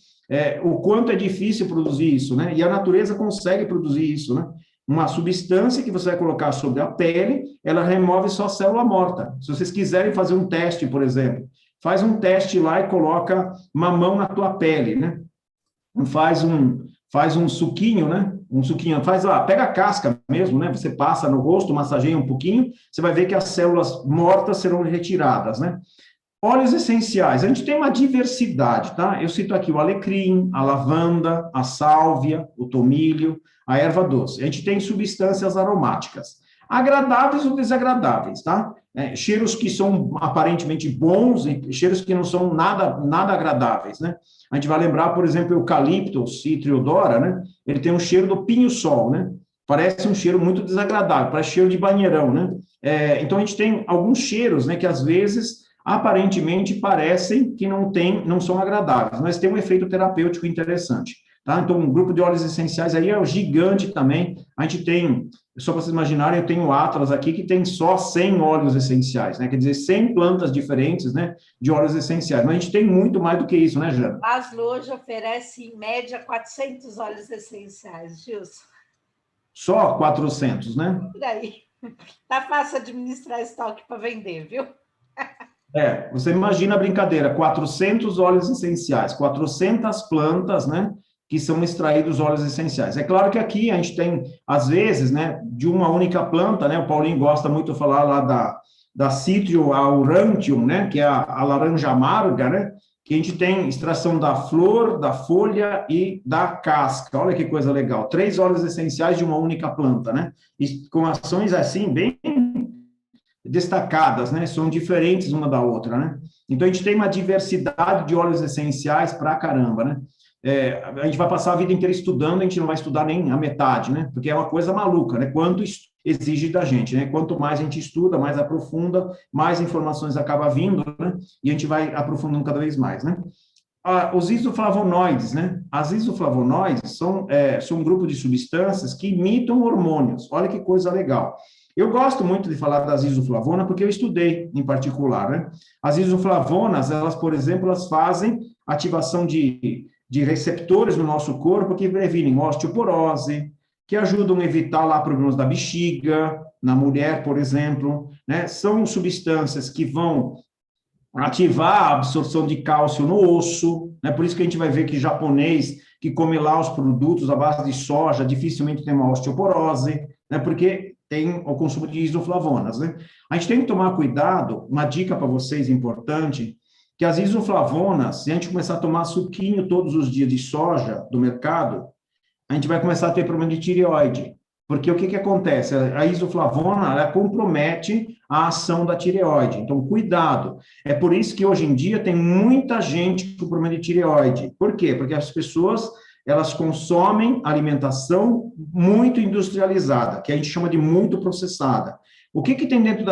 O quanto é difícil produzir isso, né? E a natureza consegue produzir isso, né? Uma substância que você vai colocar sobre a pele, ela remove só célula morta. Se vocês quiserem fazer um teste, por exemplo, faz um teste lá e coloca mamão na tua pele, né? Faz um suquinho, né? Um suquinho, pega a casca mesmo, né? Você passa no rosto, massageia um pouquinho, você vai ver que as células mortas serão retiradas, né? Óleos essenciais, a gente tem uma diversidade, tá? Eu cito aqui o alecrim, a lavanda, a sálvia, o tomilho, a erva doce. A gente tem substâncias aromáticas, agradáveis ou desagradáveis, tá? Cheiros que são aparentemente bons e cheiros que não são nada agradáveis, né? A gente vai lembrar, por exemplo, o eucalipto, citriodora, né? Ele tem um cheiro do pinho-sol, né? Parece um cheiro muito desagradável, parece cheiro de banheirão, né? Então, a gente tem alguns cheiros, né, que às vezes, aparentemente, parecem que não são agradáveis, mas tem um efeito terapêutico interessante, tá? Então, um grupo de óleos essenciais aí é gigante também. A gente tem, só para vocês imaginarem, eu tenho o Atlas aqui, que tem só 100 óleos essenciais, né? Quer dizer, 100 plantas diferentes, né, de óleos essenciais. Mas a gente tem muito mais do que isso, né, Jana? Laszlo hoje oferece, em média, 400 óleos essenciais, Gilson. Só 400, né? Por aí. Tá fácil administrar estoque para vender, viu? Você imagina a brincadeira, 400 óleos essenciais, 400 plantas, né, que são extraídos óleos essenciais. É claro que aqui a gente tem, às vezes, né, de uma única planta, né, o Paulinho gosta muito de falar lá da Citrio aurantium, né, que é a laranja amarga, né, que a gente tem extração da flor, da folha e da casca. Olha que coisa legal. 3 óleos essenciais de uma única planta, né, e com ações assim, bem destacadas, né? São diferentes uma da outra, né? Então, a gente tem uma diversidade de óleos essenciais pra caramba, né? A gente vai passar a vida inteira estudando, a gente não vai estudar nem a metade, né? Porque é uma coisa maluca, né? Quanto exige da gente, né? Quanto mais a gente estuda, mais aprofunda, mais informações acaba vindo, né? E a gente vai aprofundando cada vez mais, né? Os isoflavonoides, né? As isoflavonoides são um grupo de substâncias que imitam hormônios. Olha que coisa legal. Eu gosto muito de falar das isoflavonas porque eu estudei em particular, né? As isoflavonas, elas, por exemplo, elas fazem ativação de receptores no nosso corpo que previnem osteoporose, que ajudam a evitar lá problemas da bexiga, na mulher, por exemplo, né? São substâncias que vão ativar a absorção de cálcio no osso, né? Por isso que a gente vai ver que japonês que come lá os produtos à base de soja dificilmente tem uma osteoporose, né? Porque tem o consumo de isoflavonas, né? A gente tem que tomar cuidado, uma dica para vocês importante, que as isoflavonas, se a gente começar a tomar suquinho todos os dias de soja do mercado, a gente vai começar a ter problema de tireoide. Porque o que acontece? A isoflavona, ela compromete a ação da tireoide. Então, cuidado. É por isso que hoje em dia tem muita gente com problema de tireoide. Por quê? Porque as pessoas, elas consomem alimentação muito industrializada, que a gente chama de muito processada. O que tem dentro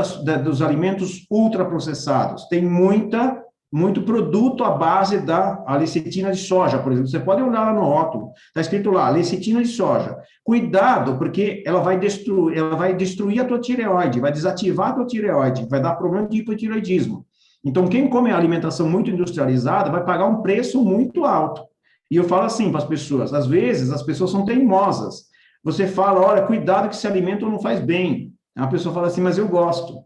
dos alimentos ultraprocessados? Tem muito produto à base da lecitina de soja, por exemplo. Você pode olhar lá no rótulo, está escrito lá, lecitina de soja. Cuidado, porque ela vai destruir a tua tireoide, vai desativar a tua tireoide, vai dar problema de hipotireoidismo. Então, quem come alimentação muito industrializada vai pagar um preço muito alto. E eu falo assim para as pessoas, às vezes as pessoas são teimosas. Você fala, olha, cuidado que esse alimento não faz bem. A pessoa fala assim, mas eu gosto.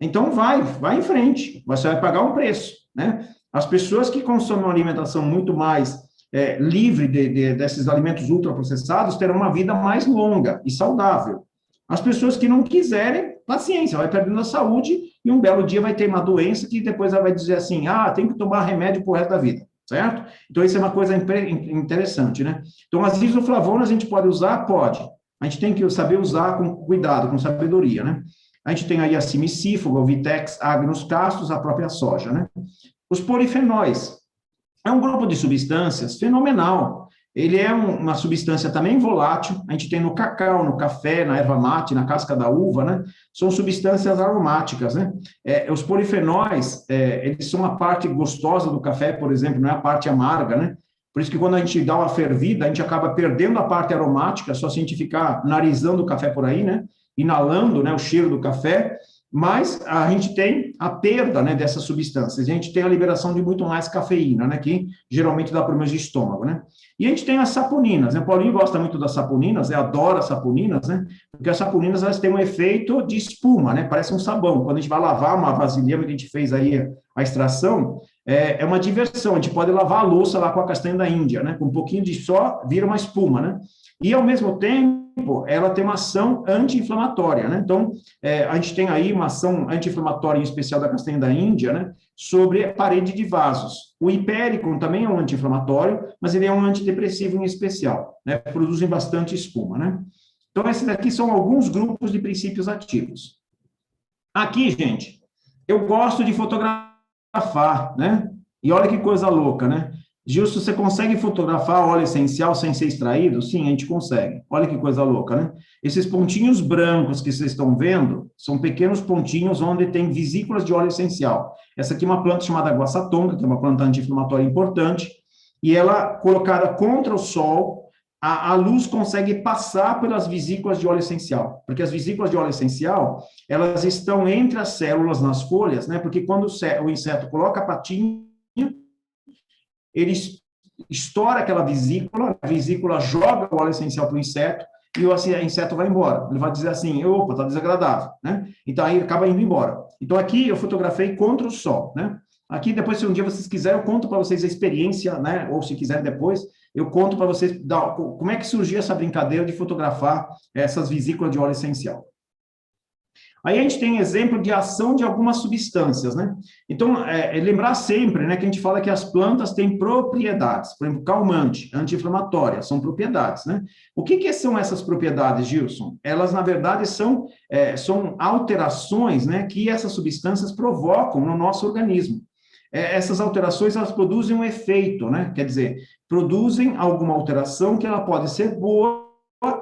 Então, vai em frente, você vai pagar um preço, né? As pessoas que consomem uma alimentação muito mais livre desses alimentos ultraprocessados terão uma vida mais longa e saudável. As pessoas que não quiserem, paciência, vai perdendo a saúde e um belo dia vai ter uma doença que depois ela vai dizer assim, tem que tomar remédio pro resto da vida, certo? Então, isso é uma coisa interessante, né? Então, as isoflavonas a gente pode usar? Pode. A gente tem que saber usar com cuidado, com sabedoria, né? A gente tem aí a simicífuga, o Vitex, Agnus castus, a própria soja, né? Os polifenóis. É um grupo de substâncias fenomenal. Ele é uma substância também volátil. A gente tem no cacau, no café, na erva mate, na casca da uva, né? São substâncias aromáticas, né? Os polifenóis, eles são a parte gostosa do café, por exemplo, não é a parte amarga, né? Por isso que quando a gente dá uma fervida, a gente acaba perdendo a parte aromática, só se a gente ficar narizando o café por aí, né? Inalando, né, o cheiro do café, mas a gente tem a perda, né, dessas substâncias, a gente tem a liberação de muito mais cafeína, né, que geralmente dá problemas de estômago, né, e a gente tem as saponinas, né, o Paulinho gosta muito das saponinas, adora saponinas, né, porque as saponinas, elas têm um efeito de espuma, né, parece um sabão, quando a gente vai lavar uma vasilhama que a gente fez aí a extração, é uma diversão, a gente pode lavar a louça lá com a castanha da Índia, né, com um pouquinho de só, vira uma espuma, né, e ao mesmo tempo, ela tem uma ação anti-inflamatória, né? Então, a gente tem aí uma ação anti-inflamatória, em especial da castanha da Índia, né? Sobre a parede de vasos. O Hipericum também é um anti-inflamatório, mas ele é um antidepressivo em especial, né? Produzem bastante espuma, né? Então, esses aqui são alguns grupos de princípios ativos. Aqui, gente, eu gosto de fotografar, né? E olha que coisa louca, né? Gilson, você consegue fotografar óleo essencial sem ser extraído? Sim, a gente consegue. Olha que coisa louca, né? Esses pontinhos brancos que vocês estão vendo são pequenos pontinhos onde tem vesículas de óleo essencial. Essa aqui é uma planta chamada guaçatonga, que é uma planta anti-inflamatória importante, e ela, colocada contra o sol, a luz consegue passar pelas vesículas de óleo essencial, porque as vesículas de óleo essencial, elas estão entre as células nas folhas, né? Porque quando o inseto coloca a patinha, ele estoura aquela vesícula, a vesícula joga o óleo essencial para o inseto, e o inseto vai embora. Ele vai dizer assim, opa, está desagradável, né? Então, aí acaba indo embora. Então, aqui eu fotografei contra o sol, né? Aqui, depois, se um dia vocês quiserem, eu conto para vocês a experiência, né? Ou se quiserem depois, eu conto para vocês como é que surgiu essa brincadeira de fotografar essas vesículas de óleo essencial. Aí a gente tem exemplo de ação de algumas substâncias, né? Então, lembrar sempre, né, que a gente fala que as plantas têm propriedades, por exemplo, calmante, anti-inflamatória, são propriedades, né? O que são essas propriedades, Gilson? Elas, na verdade, são alterações, né, que essas substâncias provocam no nosso organismo. Essas alterações, elas produzem um efeito, né? Quer dizer, produzem alguma alteração que ela pode ser boa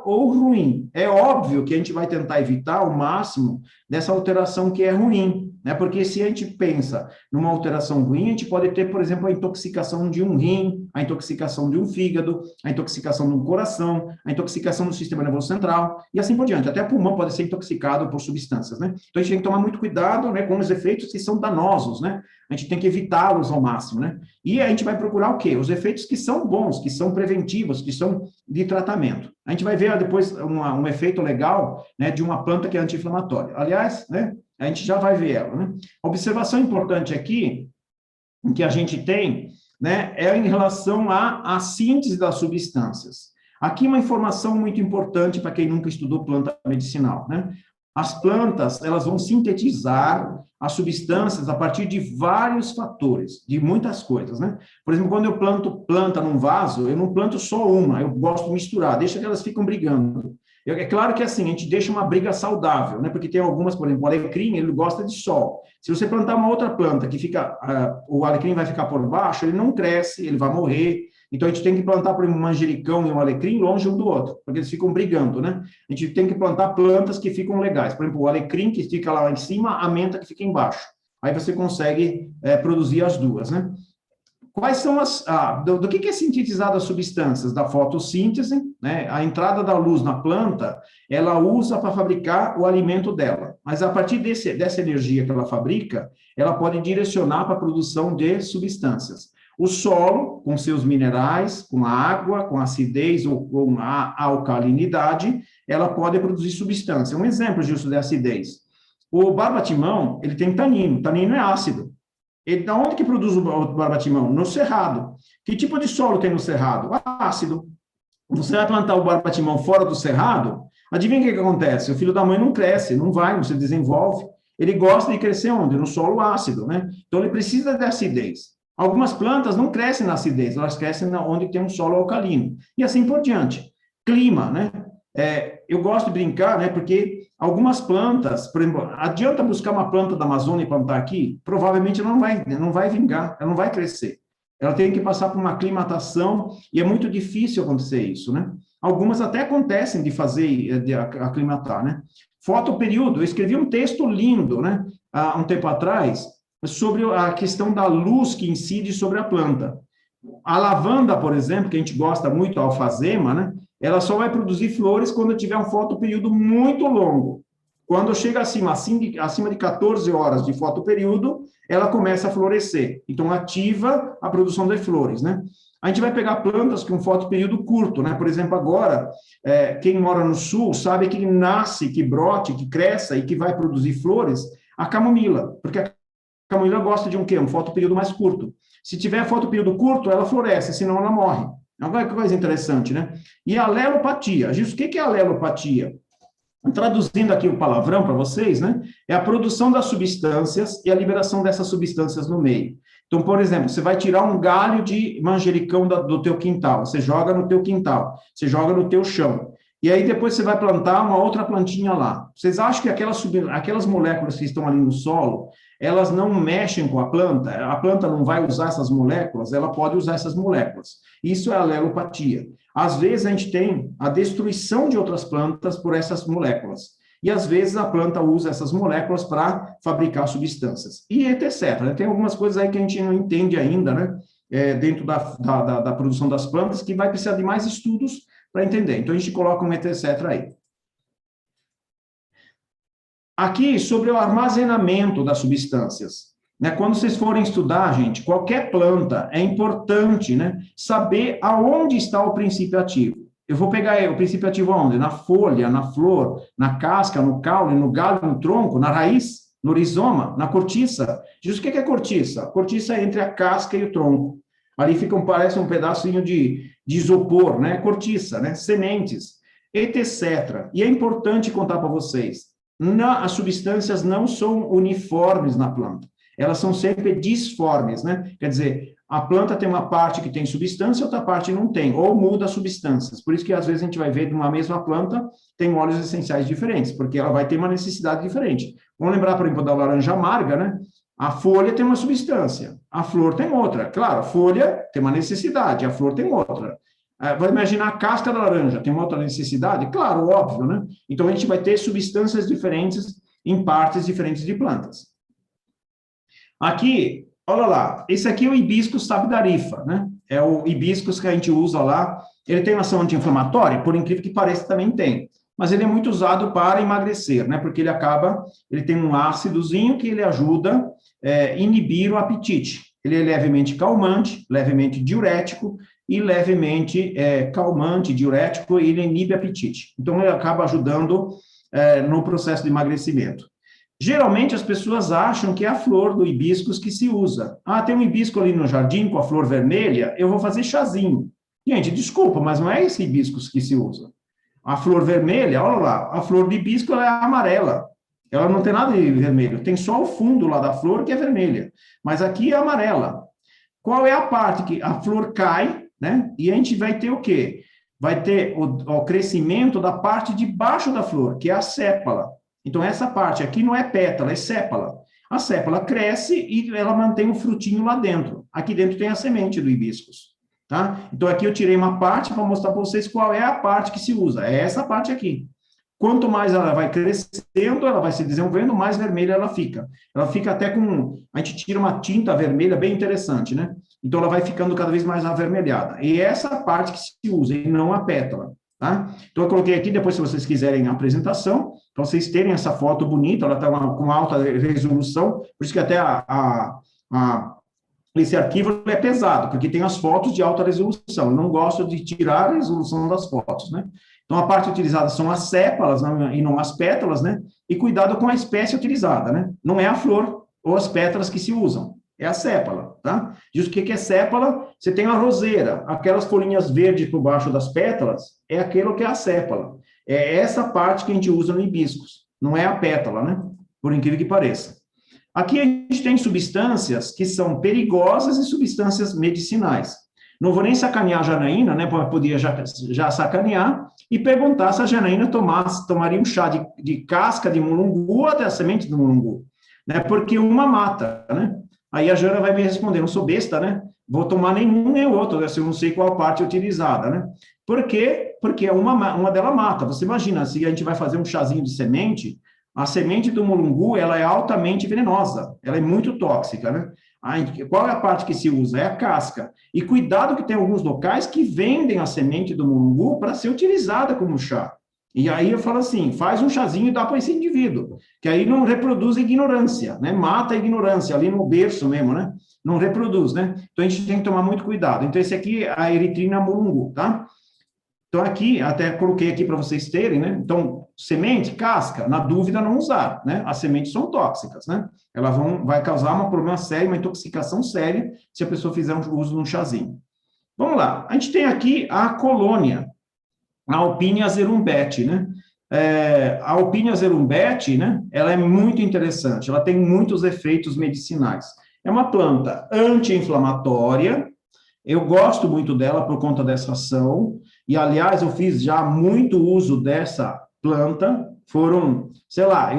ou ruim. É óbvio que a gente vai tentar evitar ao máximo dessa alteração que é ruim, né? Porque se a gente pensa numa alteração ruim, a gente pode ter, por exemplo, a intoxicação de um rim, a intoxicação de um fígado, a intoxicação de um coração, a intoxicação do sistema nervoso central, e assim por diante. Até o pulmão pode ser intoxicado por substâncias, né? Então, a gente tem que tomar muito cuidado, né, com os efeitos que são danosos, né? A gente tem que evitá-los ao máximo, né? E a gente vai procurar o quê? Os efeitos que são bons, que são preventivos, que são de tratamento. A gente vai ver depois um efeito legal, né, de uma planta que é anti-inflamatória. Aliás, né, a gente já vai ver ela, né? A observação importante aqui, que a gente tem, né, é em relação à síntese das substâncias. Aqui uma informação muito importante para quem nunca estudou planta medicinal, né? As plantas, elas vão sintetizar as substâncias a partir de vários fatores, de muitas coisas, né? Por exemplo, quando eu planto planta num vaso, eu não planto só uma, eu gosto de misturar, deixa que elas ficam brigando. É claro que assim, a gente deixa uma briga saudável, né? Porque tem algumas, por exemplo, o alecrim, ele gosta de sol. Se você plantar uma outra planta que fica, o alecrim vai ficar por baixo, ele não cresce, ele vai morrer. Então, a gente tem que plantar, por exemplo, um manjericão e um alecrim longe um do outro, porque eles ficam brigando, né? A gente tem que plantar plantas que ficam legais. Por exemplo, o alecrim que fica lá em cima, a menta que fica embaixo. Aí você consegue produzir as duas, né? Quais são do que é sintetizado as substâncias? Da fotossíntese, né? A entrada da luz na planta, ela usa para fabricar o alimento dela. Mas a partir dessa energia que ela fabrica, ela pode direcionar para a produção de substâncias. O solo, com seus minerais, com a água, com a acidez ou com a alcalinidade, ela pode produzir substância. Um exemplo, Gilson, de acidez. O barbatimão, ele tem tanino. Tanino é ácido. Da onde que produz o barbatimão? No cerrado. Que tipo de solo tem no cerrado? Ácido. Você vai plantar o barbatimão fora do cerrado, adivinha o que acontece? O filho da mãe não cresce, não vai, não se desenvolve. Ele gosta de crescer onde? No solo ácido, né? Então, ele precisa de acidez. Algumas plantas não crescem na acidez, elas crescem onde tem um solo alcalino. E assim por diante. Clima, né? Eu gosto de brincar, né? Porque algumas plantas, por exemplo, adianta buscar uma planta da Amazônia e plantar aqui? Provavelmente não vai vingar, ela não vai crescer. Ela tem que passar por uma aclimatação e é muito difícil acontecer isso, né? Algumas até acontecem de fazer, de aclimatar, né? Fotoperíodo, eu escrevi um texto lindo, né? Há um tempo atrás, sobre a questão da luz que incide sobre a planta. A lavanda, por exemplo, que a gente gosta muito, a alfazema, né? Ela só vai produzir flores quando tiver um fotoperíodo muito longo. Quando chega acima de 14 horas de fotoperíodo, ela começa a florescer. Então, ativa a produção de flores, né? A gente vai pegar plantas com fotoperíodo curto, né? Por exemplo, agora, quem mora no sul sabe que nasce, que brote, que cresça e que vai produzir flores, a camomila, porque a camomila gosta de um quê? Um fotoperíodo mais curto. Se tiver fotoperíodo curto, ela floresce, senão ela morre. É uma coisa interessante, né? E a alelopatia. Gilson, o que é alelopatia? Traduzindo aqui o palavrão para vocês, né? É a produção das substâncias e a liberação dessas substâncias no meio. Então, por exemplo, você vai tirar um galho de manjericão do teu quintal, você joga no teu quintal, você joga no teu chão. E aí depois você vai plantar uma outra plantinha lá. Vocês acham que aquelas moléculas que estão ali no solo, elas não mexem com a planta não vai usar essas moléculas, ela pode usar essas moléculas. Isso é alelopatia. Às vezes a gente tem a destruição de outras plantas por essas moléculas. E às vezes a planta usa essas moléculas para fabricar substâncias. E etc. Tem algumas coisas aí que a gente não entende ainda, né? Dentro da produção das plantas, que vai precisar de mais estudos para entender. Então a gente coloca um etc. aí. Aqui, sobre o armazenamento das substâncias. Né? Quando vocês forem estudar, gente, qualquer planta, é importante, né, saber aonde está o princípio ativo. Eu vou pegar o princípio ativo aonde? Na folha, na flor, na casca, no caule, no galho, no tronco, na raiz, no rizoma, na cortiça. Diz o que é cortiça? A cortiça é entre a casca e o tronco. Ali parece um pedacinho de isopor, né? Cortiça, né? Sementes, etc. E é importante contar para vocês, as substâncias não são uniformes na planta, elas são sempre disformes, né? Quer dizer, a planta tem uma parte que tem substância, outra parte não tem, ou muda as substâncias. Por isso que, às vezes, a gente vai ver de uma mesma planta, tem óleos essenciais diferentes, porque ela vai ter uma necessidade diferente. Vamos lembrar, por exemplo, da laranja amarga, né? A folha tem uma substância, a flor tem outra. Claro, a folha tem uma necessidade, a flor tem outra. Vai imaginar a casca da laranja, tem uma outra necessidade? Claro, óbvio, né? Então, a gente vai ter substâncias diferentes em partes diferentes de plantas. Aqui, olha lá, esse aqui é o hibiscus sabidarifa, né? É o hibiscus que a gente usa lá. Ele tem uma ação anti-inflamatória, por incrível que pareça, também tem. Mas ele é muito usado para emagrecer, né? Porque ele tem um ácidozinho que ele ajuda a inibir o apetite. Ele é levemente calmante, levemente diurético e levemente calmante, diurético, e ele inibe apetite. Então, ele acaba ajudando no processo de emagrecimento. Geralmente, as pessoas acham que é a flor do hibiscus que se usa. Ah, tem um hibisco ali no jardim com a flor vermelha, eu vou fazer chazinho. Gente, desculpa, mas não é esse hibiscus que se usa. A flor vermelha, olha lá, a flor do hibisco ela é amarela. Ela não tem nada de vermelho, tem só o fundo lá da flor que é vermelha, mas aqui é amarela. Qual é a parte que a flor cai, né? E a gente vai ter o quê? Vai ter o crescimento da parte de baixo da flor, que é a sépala. Então, essa parte aqui não é pétala, é sépala. A sépala cresce e ela mantém o frutinho lá dentro. Aqui dentro tem a semente do hibiscus, tá? Então, aqui eu tirei uma parte para mostrar para vocês qual é a parte que se usa. É essa parte aqui. Quanto mais ela vai crescendo, ela vai se desenvolvendo, mais vermelha ela fica. Ela fica até com... A gente tira uma tinta vermelha bem interessante, né? Então, ela vai ficando cada vez mais avermelhada. E essa parte que se usa, e não a pétala, tá? Então, eu coloquei aqui, depois, se vocês quiserem a apresentação, para vocês terem essa foto bonita, ela está com alta resolução, por isso que até esse arquivo é pesado, porque tem as fotos de alta resolução. Eu não gosto de tirar a resolução das fotos, né? Então, a parte utilizada são as sépalas, né, e não as pétalas, né? E cuidado com a espécie utilizada, né? Não é a flor ou as pétalas que se usam, é a sépala, tá? Diz o que é sépala? Você tem a roseira, aquelas folhinhas verdes por baixo das pétalas, é aquilo que é a sépala. É essa parte que a gente usa no hibiscus, não é a pétala, né? Por incrível que pareça. Aqui a gente tem substâncias que são perigosas e substâncias medicinais. Não vou nem sacanear a Janaína, né? Podia já sacanear e perguntar se a Janaína tomaria um chá de casca de mulungu ou da semente do mulungu, né? Porque uma mata, né? Aí a Jana vai me responder, não sou besta, né? Vou tomar nenhum nem outro, né? Se eu não sei qual parte é utilizada, né? Por quê? Porque uma delas mata. Você imagina, se a gente vai fazer um chazinho de semente, a semente do mulungu, ela é altamente venenosa, ela é muito tóxica, né? Qual é a parte que se usa? É a casca. E cuidado que tem alguns locais que vendem a semente do mulungu para ser utilizada como chá. E aí eu falo assim, faz um chazinho e dá para esse indivíduo, que aí não reproduz a ignorância, né? Mata a ignorância ali no berço mesmo, né? Não reproduz, né? Então a gente tem que tomar muito cuidado. Então esse aqui é a eritrina mulungu, tá? Então, aqui, até coloquei aqui para vocês terem, né? Então, semente, casca, na dúvida, não usar, né? As sementes são tóxicas, né? Elas vai causar um problema sério, uma intoxicação séria, se a pessoa fizer um uso de um chazinho. Vamos lá. A gente tem aqui a colônia, a Alpinia zerumbete, né? A Alpinia zerumbete, né? Ela é muito interessante, ela tem muitos efeitos medicinais. É uma planta anti-inflamatória, eu gosto muito dela por conta dessa ação, e, aliás, eu fiz já muito uso dessa planta, foram, sei lá,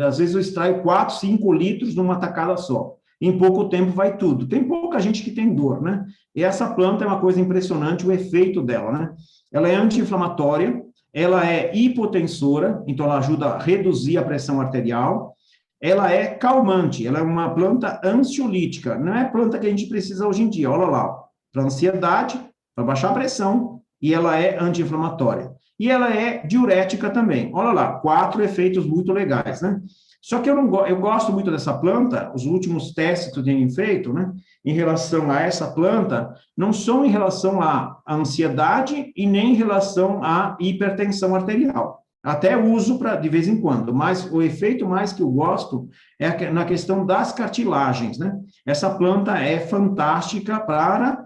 às vezes eu extraio 4, 5 litros numa tacada só. Em pouco tempo vai tudo. Tem pouca gente que tem dor, né? E essa planta é uma coisa impressionante, o efeito dela, né? Ela é anti-inflamatória, ela é hipotensora, então ela ajuda a reduzir a pressão arterial, ela é calmante, ela é uma planta ansiolítica, não é planta que a gente precisa hoje em dia, olha lá, para ansiedade, para baixar a pressão, e ela é anti-inflamatória. E ela é diurética também. Olha lá, 4 efeitos muito legais, né? Só que eu gosto muito dessa planta, os últimos testes que eu tenho feito, né, em relação a essa planta, não são em relação à ansiedade e nem em relação à hipertensão arterial. Até uso de vez em quando, mas o efeito mais que eu gosto é na questão das cartilagens, né? Essa planta é fantástica para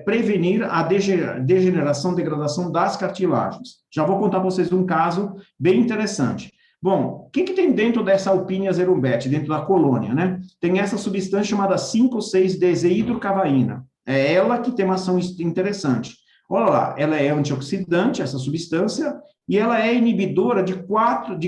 prevenir a degeneração, degradação das cartilagens. Já vou contar para vocês um caso bem interessante. Bom, o que tem dentro dessa Alpinia zerumbete, dentro da colônia, né? Tem essa substância chamada 5,6-deseidrocavaína. É ela que tem uma ação interessante. Olha lá, ela é antioxidante, essa substância, e ela é inibidora de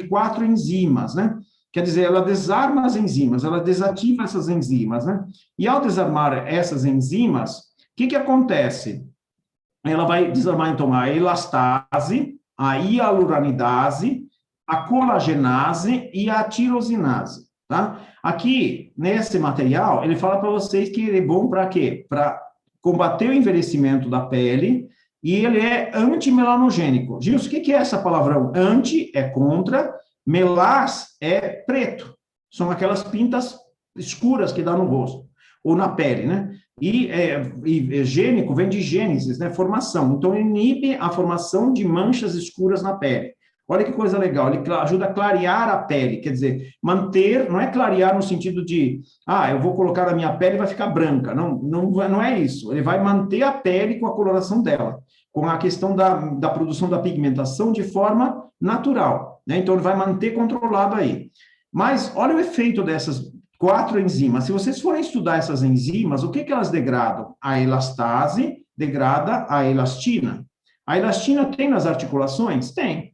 quatro enzimas, né? Quer dizer, ela desarma as enzimas, ela desativa essas enzimas, né? E ao desarmar essas enzimas, o que acontece? Ela vai desarmar, então, a elastase, a hialuronidase, a colagenase e a tirosinase, tá? Aqui, nesse material, ele fala para vocês que ele é bom para quê? Para combater o envelhecimento da pele, e ele é antimelanogênico. Gilson, o que é essa palavrão? Anti é contra, melas é preto. São aquelas pintas escuras que dá no rosto, ou na pele, né? E gênico vem de gênesis, né? Formação. Então, inibe a formação de manchas escuras na pele. Olha que coisa legal, ele ajuda a clarear a pele, quer dizer, manter, não é clarear no sentido de, eu vou colocar a minha pele e vai ficar branca, não é isso, ele vai manter a pele com a coloração dela, com a questão da produção da pigmentação de forma natural, né? Então ele vai manter controlado aí. Mas olha o efeito dessas 4 enzimas. Se vocês forem estudar essas enzimas, o que elas degradam? A elastase degrada a elastina. A elastina tem nas articulações? Tem.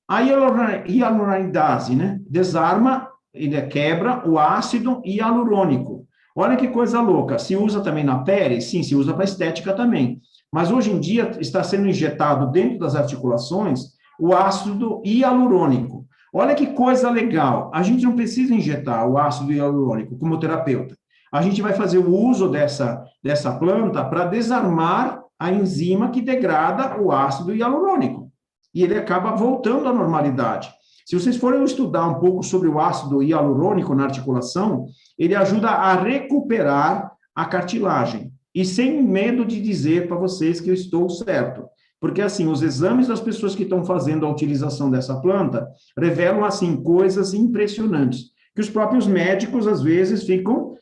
A hialuronidase, né? Desarma, ele quebra o ácido hialurônico. Olha que coisa louca. Se usa também na pele? Sim, se usa para estética também. Mas hoje em dia está sendo injetado dentro das articulações o ácido hialurônico. Olha que coisa legal. A gente não precisa injetar o ácido hialurônico como terapeuta. A gente vai fazer o uso dessa planta para desarmar a enzima que degrada o ácido hialurônico. E ele acaba voltando à normalidade. Se vocês forem estudar um pouco sobre o ácido hialurônico na articulação, ele ajuda a recuperar a cartilagem. E sem medo de dizer para vocês que eu estou certo. Porque, assim, os exames das pessoas que estão fazendo a utilização dessa planta revelam, assim, coisas impressionantes. Que os próprios médicos, às vezes, ficam,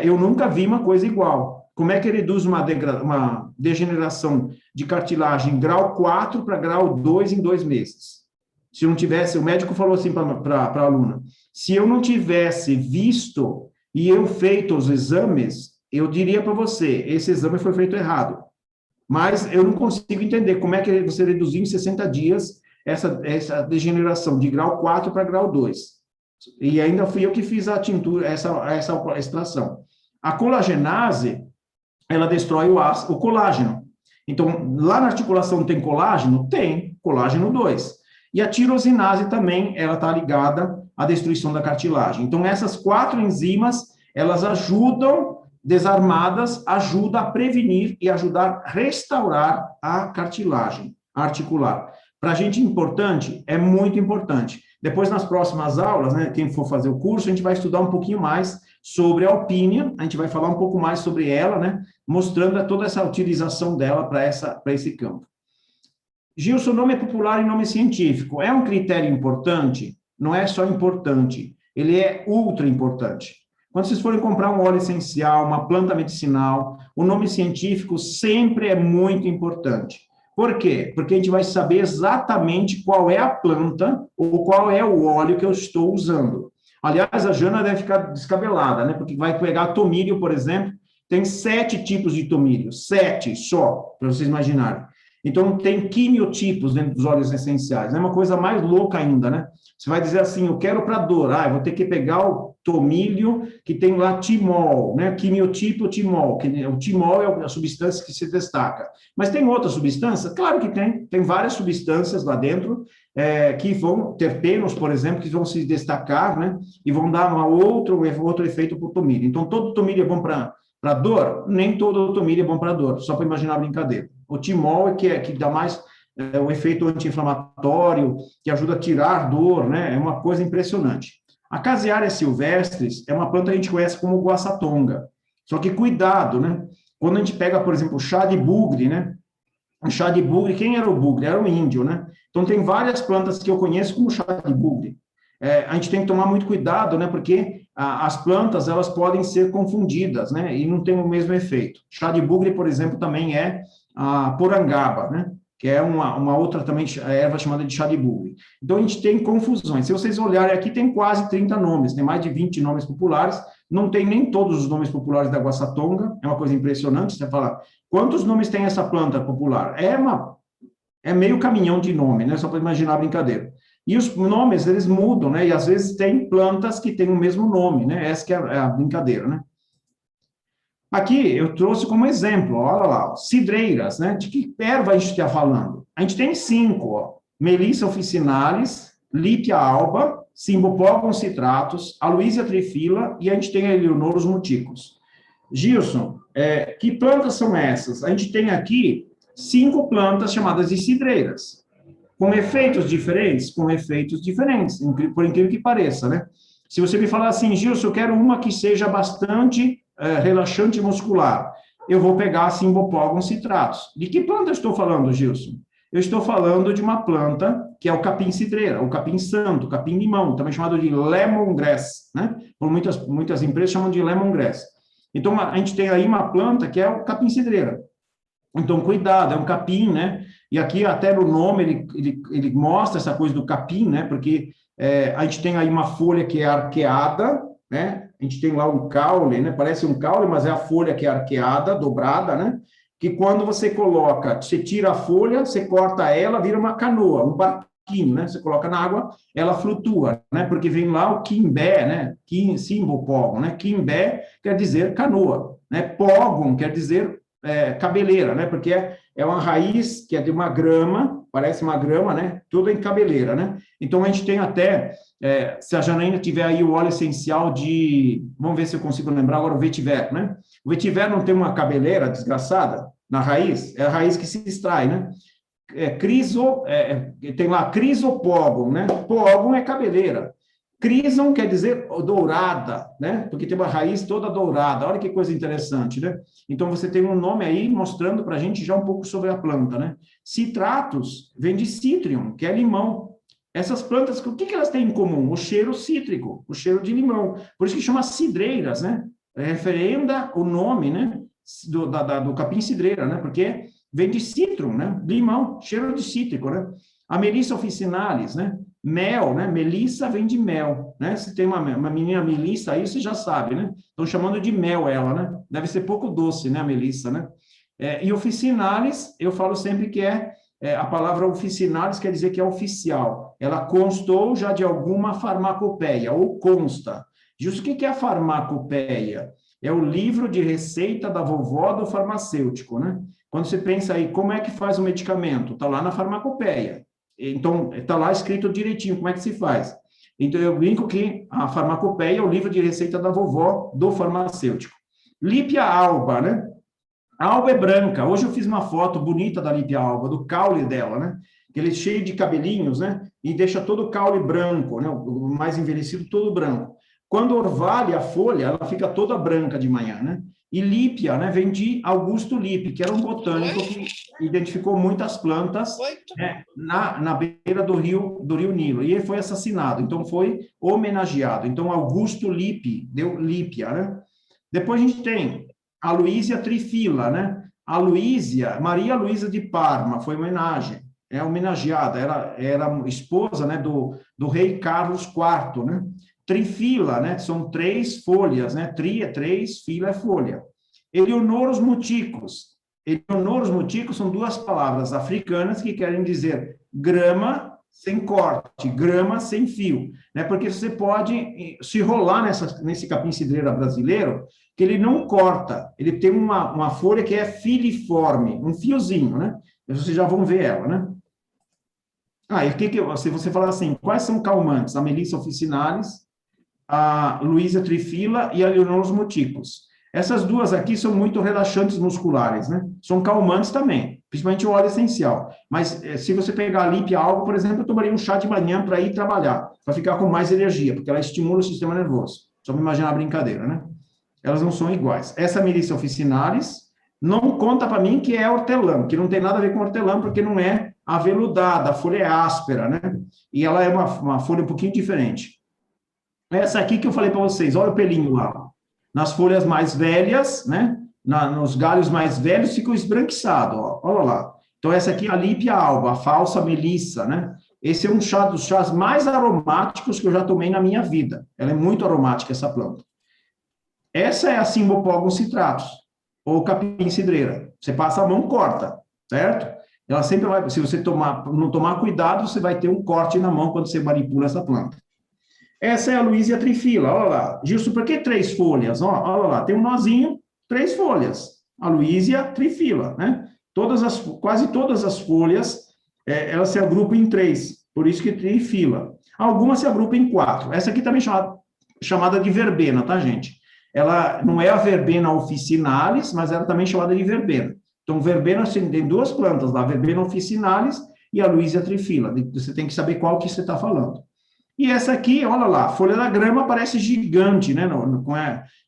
eu nunca vi uma coisa igual. Como é que reduz uma degeneração de cartilagem grau 4 para grau 2 em 2 meses? Se eu não tivesse, o médico falou assim para a aluna, se eu não tivesse visto e eu feito os exames, eu diria para você, esse exame foi feito errado. Mas eu não consigo entender como é que você reduziu em 60 dias essa degeneração de grau 4 para grau 2. E ainda fui eu que fiz a tintura, essa extração. A colagenase, ela destrói o colágeno. Então, lá na articulação tem colágeno? Tem, colágeno 2. E a tirosinase também, ela está ligada à destruição da cartilagem. Então, essas 4 enzimas, elas ajudam, desarmadas, ajudam a prevenir e ajudar a restaurar a cartilagem articular. Para a gente importante, é muito importante. Depois, nas próximas aulas, né, quem for fazer o curso, a gente vai estudar um pouquinho mais sobre a alpínia, a gente vai falar um pouco mais sobre ela, né, mostrando toda essa utilização dela para esse campo. Gilson, nome popular e nome científico. É um critério importante? Não é só importante, ele é ultra importante. Quando vocês forem comprar um óleo essencial, uma planta medicinal, o nome científico sempre é muito importante. Por quê? Porque a gente vai saber exatamente qual é a planta ou qual é o óleo que eu estou usando. Aliás, a Jana deve ficar descabelada, né? Porque vai pegar tomilho, por exemplo, tem 7 tipos de tomilho, 7 só, para vocês imaginarem. Então, tem quimiotipos dentro dos óleos essenciais, é uma coisa mais louca ainda, né? Você vai dizer assim, eu quero para dor, eu vou ter que pegar o tomilho que tem lá timol, né? Quimiotipo timol, que o timol é a substância que se destaca. Mas tem outras substâncias? Claro que tem várias substâncias lá dentro, que vão, terpenos, por exemplo, que vão se destacar, né? E vão dar outro efeito para o tomilho. Então, todo tomilho é bom para dor? Nem todo tomilho é bom para dor, só para imaginar a brincadeira. O timol é que dá mais o efeito anti-inflamatório, que ajuda a tirar dor, né? É uma coisa impressionante. A Casearia silvestris é uma planta que a gente conhece como guaçatonga. Só que cuidado, né? Quando a gente pega, por exemplo, o chá de bugre, né? O chá de bugre, quem era o bugre? Era o índio, né? Então, tem várias plantas que eu conheço como chá de bugre. A gente tem que tomar muito cuidado, né? Porque as plantas, elas podem ser confundidas, né? E não tem o mesmo efeito. Chá de bugre, por exemplo, também é a porangaba, né? Que é uma outra também erva chamada de chá de bugre. Então, a gente tem confusões. Se vocês olharem aqui, tem quase 30 nomes, tem mais de 20 nomes populares, não tem nem todos os nomes populares da guaçatonga, é uma coisa impressionante, você fala, quantos nomes tem essa planta popular? É meio caminhão de nome, né? Só para imaginar a brincadeira. E os nomes, eles mudam, né? E às vezes tem plantas que têm o mesmo nome, né? Essa que é a brincadeira, né? Aqui eu trouxe como exemplo, olha lá, cidreiras, né? De que erva a gente está falando? A gente tem 5, ó. Melissa officinalis, Lípia alba, Cymbopogon citratus, Aloysia trifila e a gente tem a Eleonoros muticus. Gilson, que plantas são essas? A gente tem aqui 5 plantas chamadas de cidreiras. Com efeitos diferentes? Com efeitos diferentes, por incrível que pareça, né? Se você me falar assim, Gilson, eu quero uma que seja bastante relaxante muscular, eu vou pegar a Cymbopogon citratus. De que planta eu estou falando, Gilson? Eu estou falando de uma planta que é o capim cidreira, o capim santo, o capim limão, também chamado de lemongrass, né? Por muitas empresas chamam de lemongrass. Então, a gente tem aí uma planta que é o capim cidreira. Então, cuidado, é um capim, né? E aqui, até no nome, ele mostra essa coisa do capim, né? Porque A gente tem aí uma folha que é arqueada, né? A gente tem lá um caule, né? Parece um caule, mas é a folha que é arqueada, dobrada, né? Que quando você coloca, você tira a folha, você corta ela, vira uma canoa, um barquinho, né? Você coloca na água, ela flutua, né? Porque vem lá o quimbé, né? Símbolo pogon, né? Quimbé quer dizer canoa, né? Pogon quer dizer cabeleira, né? Porque é uma raiz que é de uma grama, parece uma grama, né? Tudo em cabeleira, né? Então, a gente tem até, se a Janaína tiver aí o óleo essencial vamos ver se eu consigo lembrar agora, o vetiver, né? O vetiver não tem uma cabeleira desgraçada na raiz? É a raiz que se extrai, né? Tem lá crisopógon, né? Pógon é cabeleira. Crison quer dizer dourada, né? Porque tem uma raiz toda dourada. Olha que coisa interessante, né? Então, você tem um nome aí mostrando para a gente já um pouco sobre a planta, né? Citratus vem de citrium, que é limão. Essas plantas, o que elas têm em comum? O cheiro cítrico, o cheiro de limão. Por isso que chama cidreiras, né? Referenda o nome, né? Do capim-cidreira, né? Porque vem de citrum, né? Limão, cheiro de cítrico, né? A Melissa officinalis, né? Mel, né? Melissa vem de mel, né? Se tem uma menina Melissa aí, você já sabe, né? Estão chamando de mel ela, né? Deve ser pouco doce, né? A Melissa, né? E officinalis, eu falo sempre que a palavra officinalis quer dizer que é oficial. Ela constou já de alguma farmacopeia, ou consta. Justo o que é a farmacopeia? É o livro de receita da vovó do farmacêutico, né? Quando você pensa aí, como é que faz o medicamento? Está lá na farmacopeia. Então, está lá escrito direitinho como é que se faz. Então, eu brinco que a farmacopeia é o livro de receita da vovó do farmacêutico. Lípia alba, né? A alba é branca. Hoje eu fiz uma foto bonita da lípia alba, do caule dela, né? Ele é cheio de cabelinhos, né? E deixa todo o caule branco, né? O mais envelhecido todo branco. Quando orvalha a folha, ela fica toda branca de manhã, né? E lípia, né? Vem de Augusto Lippe, que era um botânico que identificou muitas plantas, né, na beira do rio Nilo. E ele foi assassinado, então foi homenageado. Então, Augusto Lippe deu lípia, né? Depois a gente tem a Luísia Trifila, né? A Luísia, Maria Luísa de Parma, foi homenagem, homenageada, era esposa, né, do rei Carlos IV, né? Trifila, né? São 3 folhas, né? Tri é 3, fila é folha. Eleonoros muticus. Eleonoros muticus são 2 palavras africanas que querem dizer grama sem corte, grama sem fio, né? Porque você pode se rolar nesse capim-cidreira brasileiro, que ele não corta, ele tem uma folha que é filiforme, um fiozinho, né? Vocês já vão ver ela, né? E se você falar assim, quais são calmantes? A Melissa officinalis, a Luísa Trifila e a Eleonoros muticus. Essas 2 aqui são muito relaxantes musculares, né? São calmantes também, principalmente o óleo essencial. Mas se você pegar a lípia alba, por exemplo, eu tomaria um chá de manhã para ir trabalhar, para ficar com mais energia, porque ela estimula o sistema nervoso. Só me imaginar a brincadeira, né? Elas não são iguais. Essa Melissa officinalis não conta para mim que é hortelã, que não tem nada a ver com hortelã, porque não é aveludada, a folha é áspera, né? E ela é uma folha um pouquinho diferente. Essa aqui que eu falei para vocês, olha o pelinho lá. Nas folhas mais velhas, né? Nos galhos mais velhos fica esbranquiçado, ó. Olha lá. Então, essa aqui é a lípia alba, a falsa melissa, né? Esse é um chá dos chás mais aromáticos que eu já tomei na minha vida. Ela é muito aromática, essa planta. Essa é a Cymbopogon citratus, ou capim-cidreira. Você passa a mão, corta, certo? Ela sempre vai, se você não tomar cuidado, você vai ter um corte na mão quando você manipula essa planta. Essa é a Luísia Trifila, olha lá. Gilson, por que 3 folhas? Olha lá, tem um nozinho, 3 folhas. A Luísia Trifila, né? Quase todas as folhas, elas se agrupam em 3, por isso que trifila. Algumas se agrupam em 4. Essa aqui também é chamada de verbena, tá, gente? Ela não é a verbena officinalis, mas ela também é chamada de verbena. Então, verbena tem 2 plantas lá, a verbena officinalis e a Luísia Trifila. Você tem que saber qual que você está falando. E essa aqui, olha lá, a folha da grama parece gigante, né,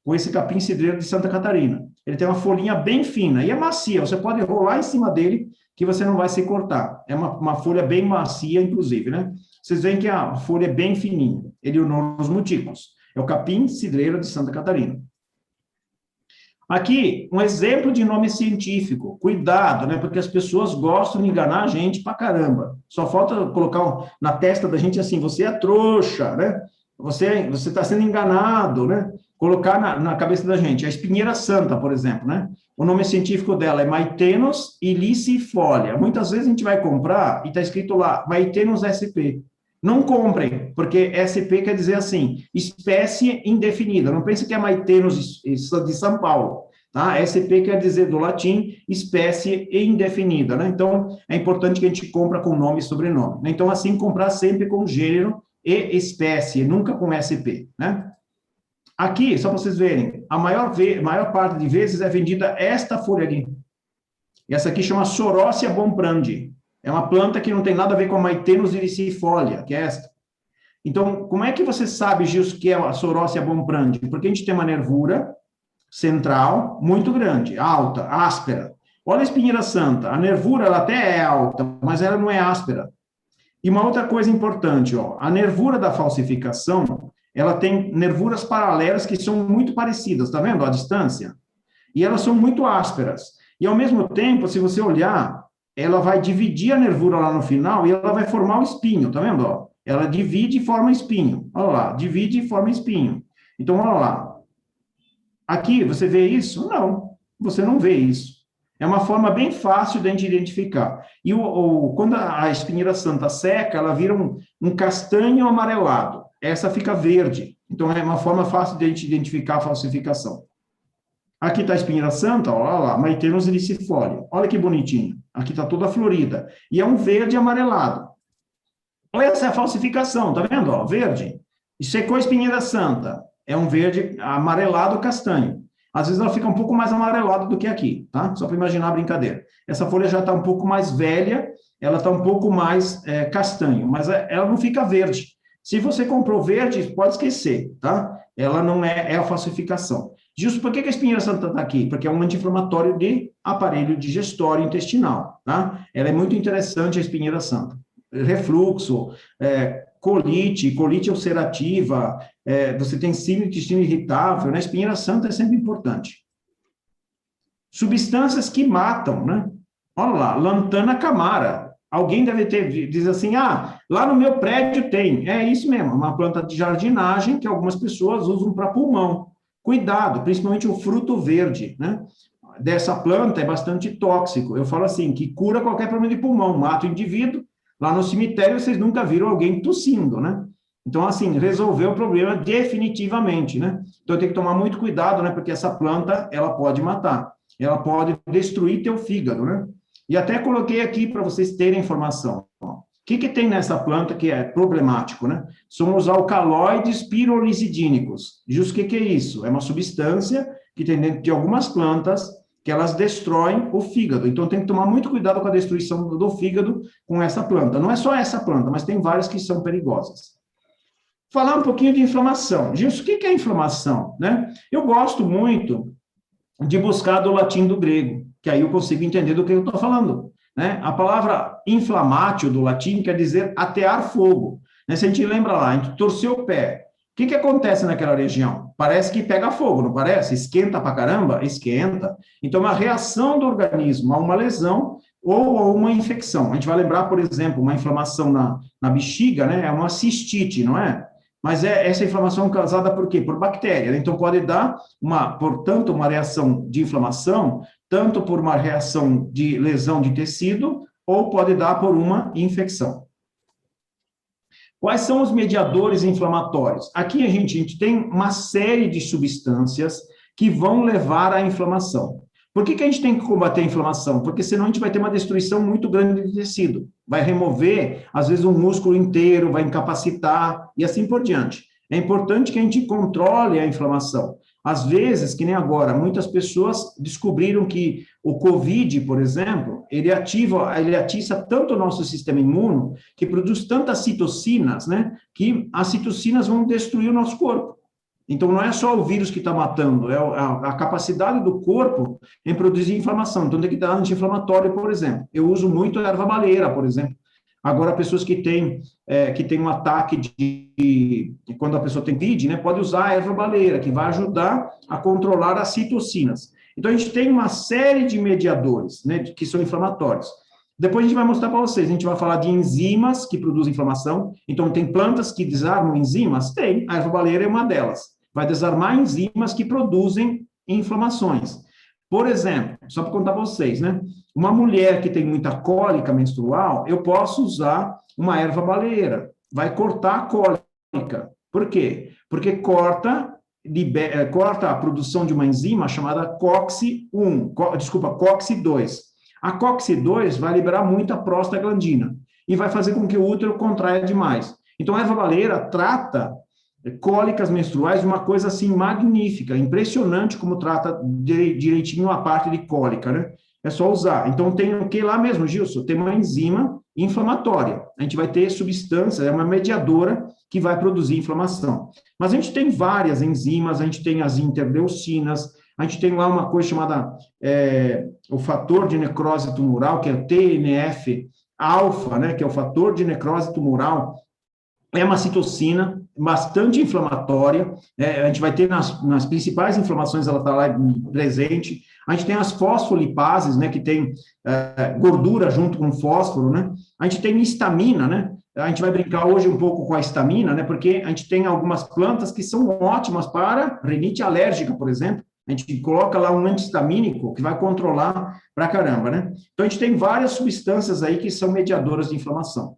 com esse capim-cidreiro de Santa Catarina. Ele tem uma folhinha bem fina e é macia, você pode rolar em cima dele que você não vai se cortar. É uma folha bem macia, inclusive, né? Vocês veem que a folha é bem fininha. Eleonoros muticus. É o capim-cidreiro de Santa Catarina. Aqui, um exemplo de nome científico. Cuidado, né? Porque as pessoas gostam de enganar a gente pra caramba. Só falta colocar na testa da gente assim, você é trouxa, né? Você está sendo enganado, né? Colocar na cabeça da gente. A espinheira santa, por exemplo, né? O nome científico dela é Maitenus ilicifolia. Muitas vezes a gente vai comprar e está escrito lá, Maitenus sp. Não comprem, porque SP quer dizer assim, espécie indefinida. Não pense que é Maitenus de São Paulo, tá? SP quer dizer, do latim, espécie indefinida, né? Então, é importante que a gente compra com nome e sobrenome. Né? Então, assim, comprar sempre com gênero e espécie, nunca com SP, né? Aqui, só para vocês verem, a maior parte de vezes é vendida esta folha aqui. E essa aqui chama Sorócia bomprandi. É uma planta que não tem nada a ver com a Maitenus ilicifolia, que é esta. Então, como é que você sabe, Gilson, que é a Sorócia bomprandi? Porque a gente tem uma nervura central muito grande, alta, áspera. Olha a espinheira santa, a nervura ela até é alta, mas ela não é áspera. E uma outra coisa importante, ó, a nervura da falsificação, ela tem nervuras paralelas que são muito parecidas, tá vendo? A distância. E elas são muito ásperas. E, ao mesmo tempo, se você olhar, ela vai dividir a nervura lá no final e ela vai formar o espinho, tá vendo? Ó? Ela divide e forma espinho. Olha lá, divide e forma espinho. Então, olha lá. Aqui, você vê isso? Não, você não vê isso. É uma forma bem fácil de a gente identificar. E quando a espinheira santa seca, ela vira um castanho amarelado. Essa fica verde. Então, é uma forma fácil de a gente identificar a falsificação. Aqui está a espinheira santa, ó, olha lá, Maitenus ilicifolia. Olha que bonitinho. Aqui está toda florida. E é um verde amarelado. Olha essa falsificação, tá vendo? Ó, verde. E secou a espinheira santa. É um verde amarelado castanho. Às vezes ela fica um pouco mais amarelada do que aqui, tá? Só para imaginar a brincadeira. Essa folha já está um pouco mais velha, ela está um pouco mais castanho, mas ela não fica verde. Se você comprou verde, pode esquecer, tá? Ela não é a falsificação. Justo por que a espinheira santa está aqui? Porque é um anti-inflamatório de aparelho digestório intestinal, tá? Ela é muito interessante, a espinheira santa. Refluxo, colite ulcerativa, você tem síndrome do intestino irritável, né? A espinheira santa é sempre importante. Substâncias que matam, né? Olha lá, lantana camara. Alguém deve diz assim, lá no meu prédio tem. É isso mesmo, uma planta de jardinagem que algumas pessoas usam para pulmão. Cuidado, principalmente o fruto verde, né? Dessa planta é bastante tóxico. Eu falo assim, que cura qualquer problema de pulmão, mata o indivíduo. Lá no cemitério vocês nunca viram alguém tossindo, né? Então, assim, resolveu o problema definitivamente, né? Então, tem que tomar muito cuidado, né? Porque essa planta, ela pode matar. Ela pode destruir teu fígado, né? E até coloquei aqui para vocês terem informação. O que tem nessa planta que é problemático, né? São os alcaloides pirolisidínicos. Justo o que é isso? É uma substância que tem dentro de algumas plantas que elas destroem o fígado. Então, tem que tomar muito cuidado com a destruição do fígado com essa planta. Não é só essa planta, mas tem várias que são perigosas. Falar um pouquinho de inflamação. Gilson, o que é inflamação, né? Eu gosto muito de buscar do latim do grego, que aí eu consigo entender do que eu estou falando, né? A palavra inflamatio do latim quer dizer atear fogo, né? Se a gente lembra lá, a gente torceu o pé, o que acontece naquela região? Parece que pega fogo, não parece? Esquenta pra caramba? Esquenta. Então, uma reação do organismo a uma lesão ou a uma infecção. A gente vai lembrar, por exemplo, uma inflamação na bexiga, né? É uma cistite, não é? Mas essa inflamação causada por quê? Por bactéria. Então, pode dar, portanto, uma reação de inflamação, tanto por uma reação de lesão de tecido, ou pode dar por uma infecção. Quais são os mediadores inflamatórios? Aqui a gente tem uma série de substâncias que vão levar à inflamação. Por que a gente tem que combater a inflamação? Porque senão a gente vai ter uma destruição muito grande de tecido. Vai remover, às vezes, um músculo inteiro, vai incapacitar e assim por diante. É importante que a gente controle a inflamação. Às vezes, que nem agora, muitas pessoas descobriram que o COVID, por exemplo, ele atiça tanto o nosso sistema imune, que produz tantas citocinas, né, que as citocinas vão destruir o nosso corpo. Então, não é só o vírus que está matando, é a capacidade do corpo em produzir inflamação. Então, tem que dar anti-inflamatório, por exemplo. Eu uso muito a erva-baleira, por exemplo. Agora, pessoas que têm um ataque quando a pessoa tem COVID, né, pode usar a erva-baleira, que vai ajudar a controlar as citocinas. Então, a gente tem uma série de mediadores, né, que são inflamatórios. Depois a gente vai mostrar para vocês, a gente vai falar de enzimas que produzem inflamação. Então, tem plantas que desarmam enzimas? Tem, a erva baleeira é uma delas. Vai desarmar enzimas que produzem inflamações. Por exemplo, só para contar para vocês, né? Uma mulher que tem muita cólica menstrual, eu posso usar uma erva baleeira. Vai cortar a cólica. Por quê? Porque corta a produção de uma enzima chamada COX-2. A COX-2 vai liberar muita prostaglandina e vai fazer com que o útero contraia demais. Então, a erva baleeira trata cólicas menstruais de uma coisa assim magnífica, impressionante como trata direitinho a parte de cólica, né? É só usar. Então, tem o que lá mesmo, Gilson? Tem uma enzima inflamatória. A gente vai ter substância, é uma mediadora que vai produzir inflamação. Mas a gente tem várias enzimas, a gente tem as interleucinas, a gente tem lá uma coisa chamada o fator de necrose tumoral, que é o TNF-alfa, né, que é o fator de necrose tumoral, é uma citocina bastante inflamatória, a gente vai ter nas principais inflamações, ela está lá presente. A gente tem as fosfolipases, né, que tem gordura junto com fósforo, né? A gente tem histamina, né? A gente vai brincar hoje um pouco com a histamina, né? Porque a gente tem algumas plantas que são ótimas para rinite alérgica, por exemplo. A gente coloca lá um antihistamínico que vai controlar pra caramba, né? Então, a gente tem várias substâncias aí que são mediadoras de inflamação.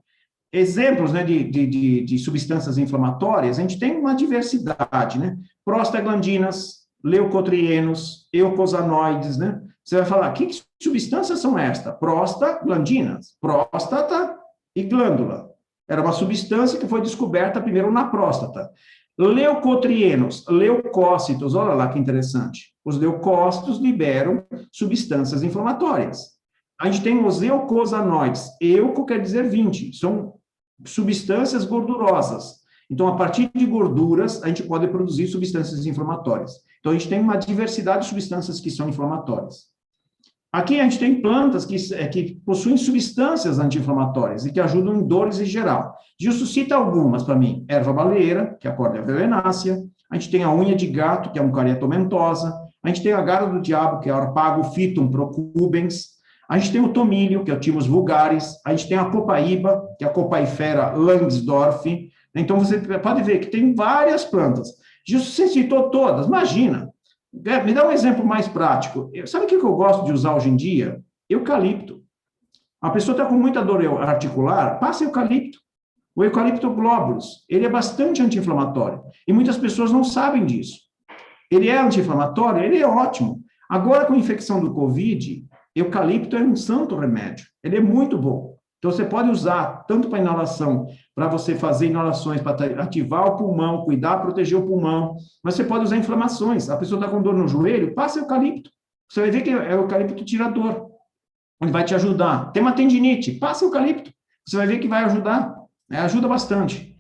Exemplos, né, de substâncias inflamatórias, a gente tem uma diversidade, né? Prostaglandinas, leucotrienos, eicosanoides, né? Você vai falar, que substâncias são estas? Prostaglandinas, próstata e glândula. Era uma substância que foi descoberta primeiro na próstata. Leucotrienos, leucócitos, olha lá que interessante. Os leucócitos liberam substâncias inflamatórias. A gente tem os eicosanoides. Euco quer dizer 20, são substâncias gordurosas. Então, a partir de gorduras, a gente pode produzir substâncias inflamatórias. Então, a gente tem uma diversidade de substâncias que são inflamatórias. Aqui a gente tem plantas que possuem substâncias anti-inflamatórias e que ajudam em dores em geral. Justo cita algumas para mim. Erva baleeira, que é a Cordia velenácea. A gente tem a unha de gato, que é a Eucaria tomentosa. A gente tem a gara do diabo, que é a Arpagophytum procubens. A gente tem o tomilho, que é o Thymus vulgaris. A gente tem a copaíba, que é a Copaifera langsdorff. Então, você pode ver que tem várias plantas. Justo você citou todas, imagina. Me dá um exemplo mais prático. Sabe o que eu gosto de usar hoje em dia? Eucalipto. A pessoa está com muita dor articular, passa eucalipto. O eucalipto globulus, ele é bastante anti-inflamatório. E muitas pessoas não sabem disso. Ele é anti-inflamatório, ele é ótimo. Agora, com a infecção do Covid, eucalipto é um santo remédio. Ele é muito bom. Então, você pode usar tanto para inalação, para você fazer inalações, para ativar o pulmão, cuidar, proteger o pulmão, mas você pode usar inflamações. A pessoa está com dor no joelho, passa eucalipto. Você vai ver que o eucalipto tira dor. Ele vai te ajudar. Tem uma tendinite, passa eucalipto. Você vai ver que vai ajudar. Ajuda bastante.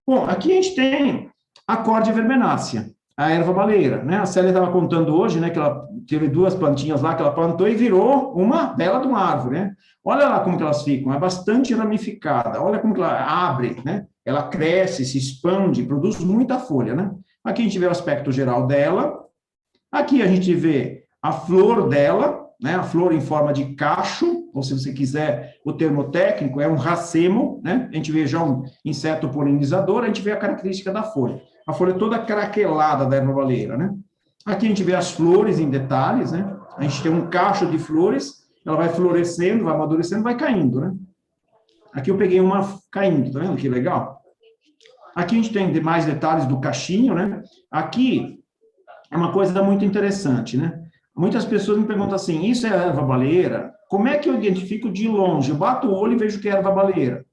Bom, aqui a gente tem a Cordia verbenácea, a erva baleeira, né? A Célia estava contando hoje, né, que ela teve 2 plantinhas lá que ela plantou e virou uma bela de uma árvore, né? Olha lá como que elas ficam, é bastante ramificada, olha como que ela abre, né? Ela cresce, se expande, produz muita folha, né? Aqui a gente vê o aspecto geral dela, aqui a gente vê a flor dela, né? A flor em forma de cacho, ou se você quiser o termo técnico, é um racemo, né? A gente vê já um inseto polinizador, a gente vê a característica da folha. A folha é toda craquelada da erva baleeira, né? Aqui a gente vê as flores em detalhes, né? A gente tem um cacho de flores, ela vai florescendo, vai amadurecendo, vai caindo, né? Aqui eu peguei uma caindo, tá vendo que legal? Aqui a gente tem mais detalhes do cachinho, né? Aqui é uma coisa muito interessante, né? Muitas pessoas me perguntam assim, isso é erva baleeira? Como é que eu identifico de longe? Eu bato o olho e vejo que é erva baleeira.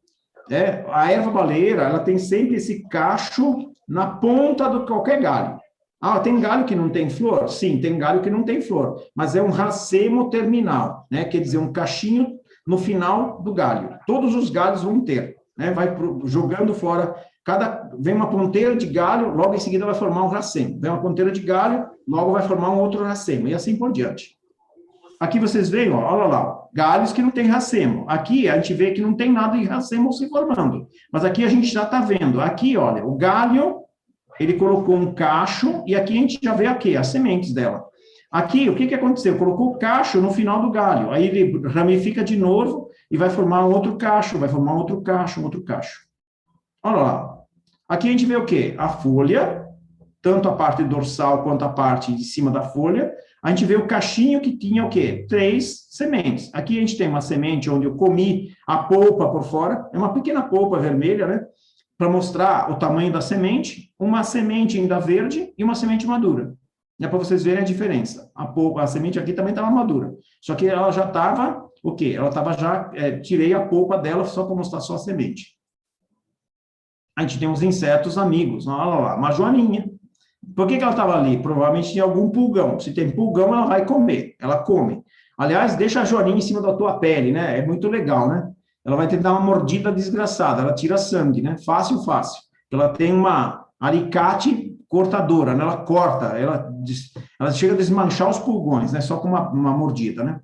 A erva baleeira, ela tem sempre esse cacho na ponta de qualquer galho. Ah, tem galho que não tem flor? Sim, tem galho que não tem flor, mas é um racemo terminal, né? Quer dizer, um cachinho no final do galho. Todos os galhos vão ter, né? Vai jogando fora, vem uma ponteira de galho, logo em seguida vai formar um racemo. Vem uma ponteira de galho, logo vai formar um outro racemo, e assim por diante. Aqui vocês veem, ó, olha lá, galhos que não tem racemo. Aqui a gente vê que não tem nada de racemo se formando, mas aqui a gente já está vendo. Aqui, olha, o galho, ele colocou um cacho, e aqui a gente já vê aqui, as sementes dela. Aqui, o que que aconteceu? Colocou o cacho no final do galho, aí ele ramifica de novo e vai formar um outro cacho, vai formar um outro cacho, um outro cacho. Olha lá. Aqui a gente vê o quê? A folha, tanto a parte dorsal quanto a parte de cima da folha. A gente vê o cachinho que tinha o quê? 3 sementes. Aqui a gente tem uma semente onde eu comi a polpa por fora, é uma pequena polpa vermelha, né? Para mostrar o tamanho da semente, uma semente ainda verde e uma semente madura. É para vocês verem a diferença. A semente aqui também estava madura. Só que ela já estava, o quê? Ela estava já, tirei a polpa dela só para mostrar só a semente. A gente tem uns insetos amigos. Olha lá, uma joaninha. Por que ela estava ali? Provavelmente tinha algum pulgão. Se tem pulgão, ela vai comer. Ela come. Aliás, deixa a joaninha em cima da tua pele, né? É muito legal, né? Ela vai te dar uma mordida desgraçada. Ela tira sangue, né? Fácil, fácil. Ela tem uma alicate cortadora, né? Ela corta, ela chega a desmanchar os pulgões, né? Só com uma mordida, né?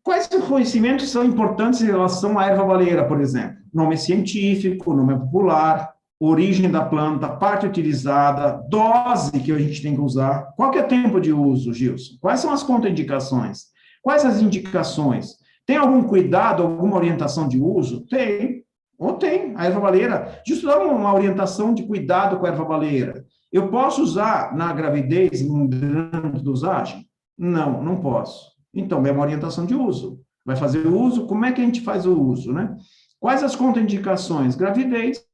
Quais conhecimentos são importantes em relação à erva baleeira, por exemplo? Nome científico, nome popular, origem da planta, parte utilizada, dose que a gente tem que usar. Qual que é o tempo de uso, Gilson? Quais são as contraindicações? Quais as indicações? Tem algum cuidado, alguma orientação de uso? Tem. Ou tem. A erva baleeira, justo dá uma orientação de cuidado com a erva baleeira. Eu posso usar na gravidez em grande dosagem? Não, não posso. Então, é uma orientação de uso. Vai fazer o uso, como é que a gente faz o uso, né? Quais as contraindicações? Gravidez,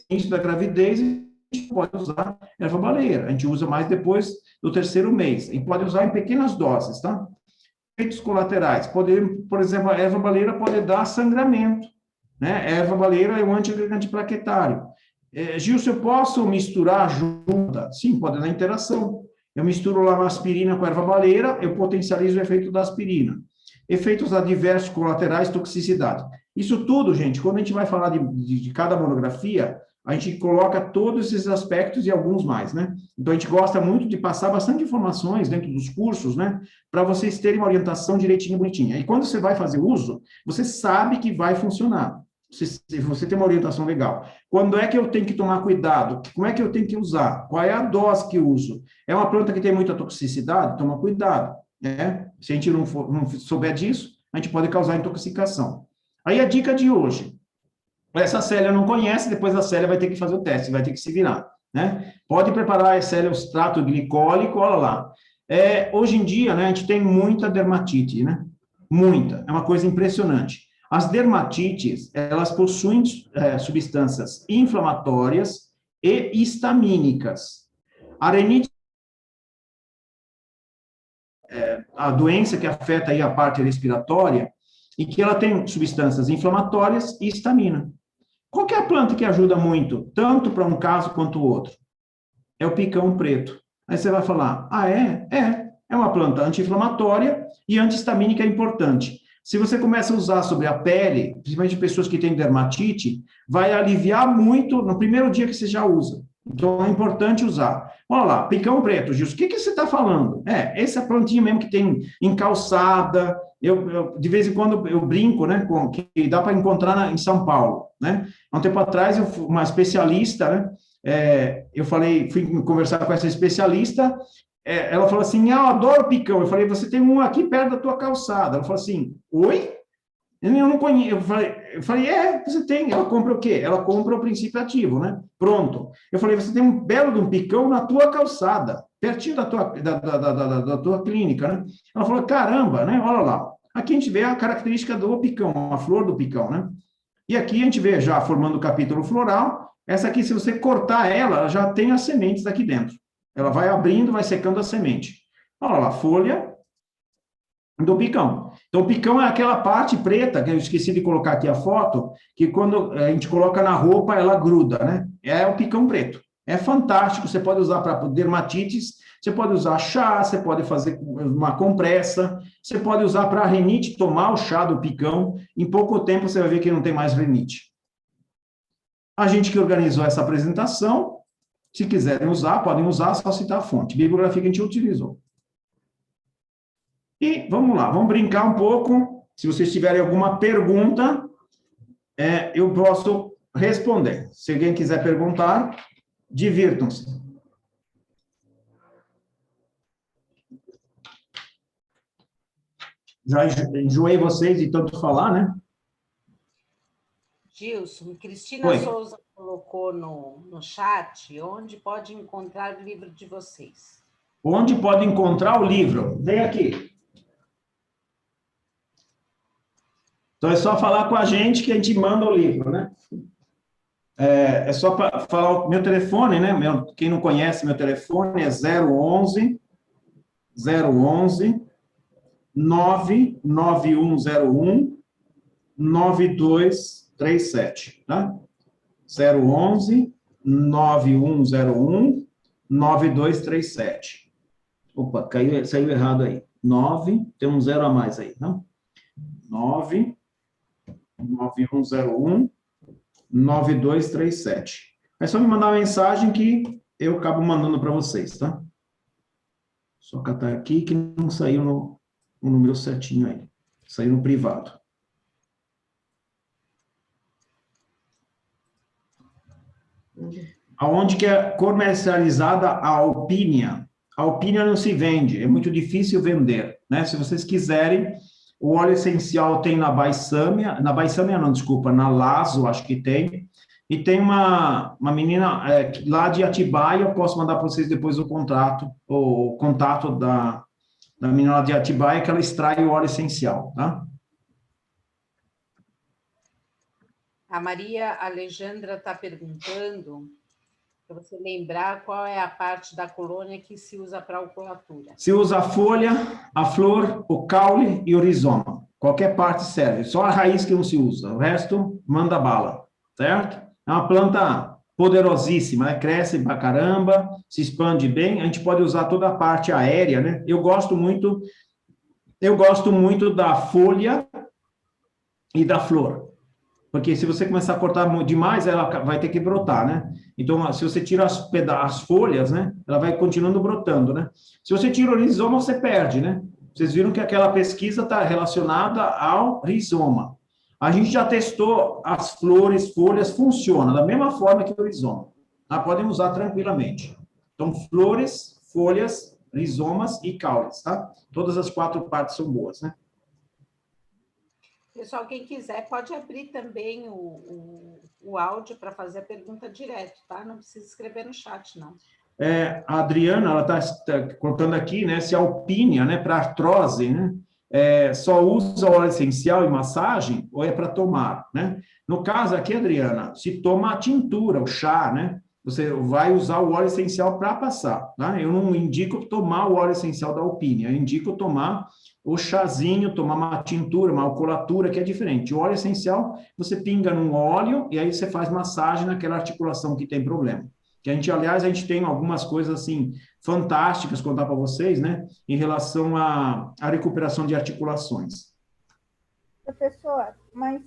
início da gravidez, a gente pode usar erva baleeira. A gente usa mais depois do 3º mês. A gente pode usar em pequenas doses, tá? Efeitos colaterais. Por exemplo, a erva baleeira pode dar sangramento, né? A erva baleeira é um antiagregante plaquetário. Gilson, eu posso misturar junta? Sim, pode dar interação. Eu misturo lá uma aspirina com a erva baleeira, eu potencializo o efeito da aspirina. Efeitos adversos colaterais, toxicidade. Isso tudo, gente, quando a gente vai falar de cada monografia, a gente coloca todos esses aspectos e alguns mais, né? Então, a gente gosta muito de passar bastante informações dentro dos cursos, né? Para vocês terem uma orientação direitinho, bonitinha. E quando você vai fazer uso, você sabe que vai funcionar. Você tem uma orientação legal. Quando é que eu tenho que tomar cuidado? Como é que eu tenho que usar? Qual é a dose que eu uso? É uma planta que tem muita toxicidade? Toma cuidado, né? Se a gente não souber disso, a gente pode causar intoxicação. Aí a dica de hoje. Essa Célia não conhece, depois a Célia vai ter que fazer o teste, vai ter que se virar, né? Pode preparar a Célia o extrato glicólico, olha lá. Hoje em dia, né, a gente tem muita dermatite, né? Muita. É uma coisa impressionante. As dermatites, elas possuem substâncias inflamatórias e histamínicas. A rinite, a doença que afeta aí a parte respiratória, e que ela tem substâncias inflamatórias e histamina. Qual que é a planta que ajuda muito, tanto para um caso quanto o outro? É o picão preto. Aí você vai falar, é uma planta anti-inflamatória e antihistamínica é importante. Se você começa a usar sobre a pele, principalmente pessoas que têm dermatite, vai aliviar muito no primeiro dia que você já usa. Então, é importante usar. Olha lá, picão preto, Gilson, o que você está falando? Essa plantinha mesmo que tem encalçada, de vez em quando eu brinco, né, que dá para encontrar em São Paulo, né? Há um tempo atrás, uma especialista, né, fui conversar com essa especialista, ela falou assim, eu adoro picão. Eu falei, você tem um aqui perto da tua calçada. Ela falou assim, oi? Eu não conheço. Eu falei, você tem. Ela compra o quê? Ela compra o princípio ativo, né? Pronto. Eu falei, você tem um belo de um picão na tua calçada, pertinho da tua clínica, né? Ela falou, caramba, né? Olha lá. Aqui a gente vê a característica do picão, a flor do picão, né? E aqui a gente vê já formando o capítulo floral. Essa aqui, se você cortar ela já tem as sementes aqui dentro. Ela vai abrindo, vai secando a semente. Olha lá, folha do picão. Então, o picão é aquela parte preta, que eu esqueci de colocar aqui a foto, que quando a gente coloca na roupa, ela gruda, né? É o picão preto. É fantástico, você pode usar para dermatites, você pode usar chá, você pode fazer uma compressa, você pode usar para rinite, tomar o chá do picão, em pouco tempo você vai ver que não tem mais rinite. A gente que organizou essa apresentação, se quiserem usar, podem usar, só citar a fonte. Bibliografia que a gente utilizou. E vamos lá, vamos brincar um pouco. Se vocês tiverem alguma pergunta, eu posso responder. Se alguém quiser perguntar, divirtam-se. Já enjoei vocês de tanto falar, né? Gilson, Cristina Oi. Souza colocou no chat onde pode encontrar o livro de vocês. Onde pode encontrar o livro? Vem aqui. Então, é só falar com a gente que a gente manda o livro, né? É só falar o meu telefone, né? Quem não conhece, meu telefone é 011 99101 9237, tá? 011 9101 9237. Opa, saiu errado aí. 9, tem um 0 a mais aí, não? 9 9101 9237. É só me mandar uma mensagem que eu acabo mandando para vocês, tá? Só catar aqui que não saiu no número certinho aí. Saiu no privado. Aonde que é comercializada a Opinion? A Opinion não se vende, é muito difícil vender, né? Se vocês quiserem, o óleo essencial tem na Baissâmia não, desculpa, na Lazo, acho que tem, e tem uma menina lá de Atibaia, eu posso mandar para vocês depois o contato da menina lá de Atibaia, que ela extrai o óleo essencial, tá? A Maria Alejandra está perguntando, para você lembrar qual é a parte da colônia que se usa para alcoolatura. Se usa a folha, a flor, o caule e o rizoma. Qualquer parte serve, só a raiz que não se usa, o resto manda bala, certo? É uma planta poderosíssima, né? Cresce pra caramba, se expande bem, a gente pode usar toda a parte aérea, né? Eu gosto muito da folha e da flor, porque se você começar a cortar demais, ela vai ter que brotar, né? Então, se você tira as folhas, né? Ela vai continuando brotando, né? Se você tira o rizoma, você perde, né? Vocês viram que aquela pesquisa está relacionada ao rizoma. A gente já testou as folhas funcionam da mesma forma que o rizoma. Tá? Podem usar tranquilamente. Então, flores, folhas, rizomas e caules, tá? Todas as 4 partes são boas, né? Pessoal, quem quiser pode abrir também o áudio para fazer a pergunta direto, tá? Não precisa escrever no chat, não. A Adriana, ela está colocando aqui, né, se a Opinion, né, para artrose, né, só usa óleo essencial e massagem ou é para tomar, né? No caso aqui, Adriana, se toma a tintura, o chá, né? Você vai usar o óleo essencial para passar, tá? Eu não indico tomar o óleo essencial da Opinion, eu indico tomar o chazinho, tomar uma tintura, uma alcoolatura, que é diferente. O óleo essencial, você pinga num óleo e aí você faz massagem naquela articulação que tem problema. Que aliás, a gente tem algumas coisas, assim, fantásticas contar para vocês, né, em relação à recuperação de articulações. Professor, mas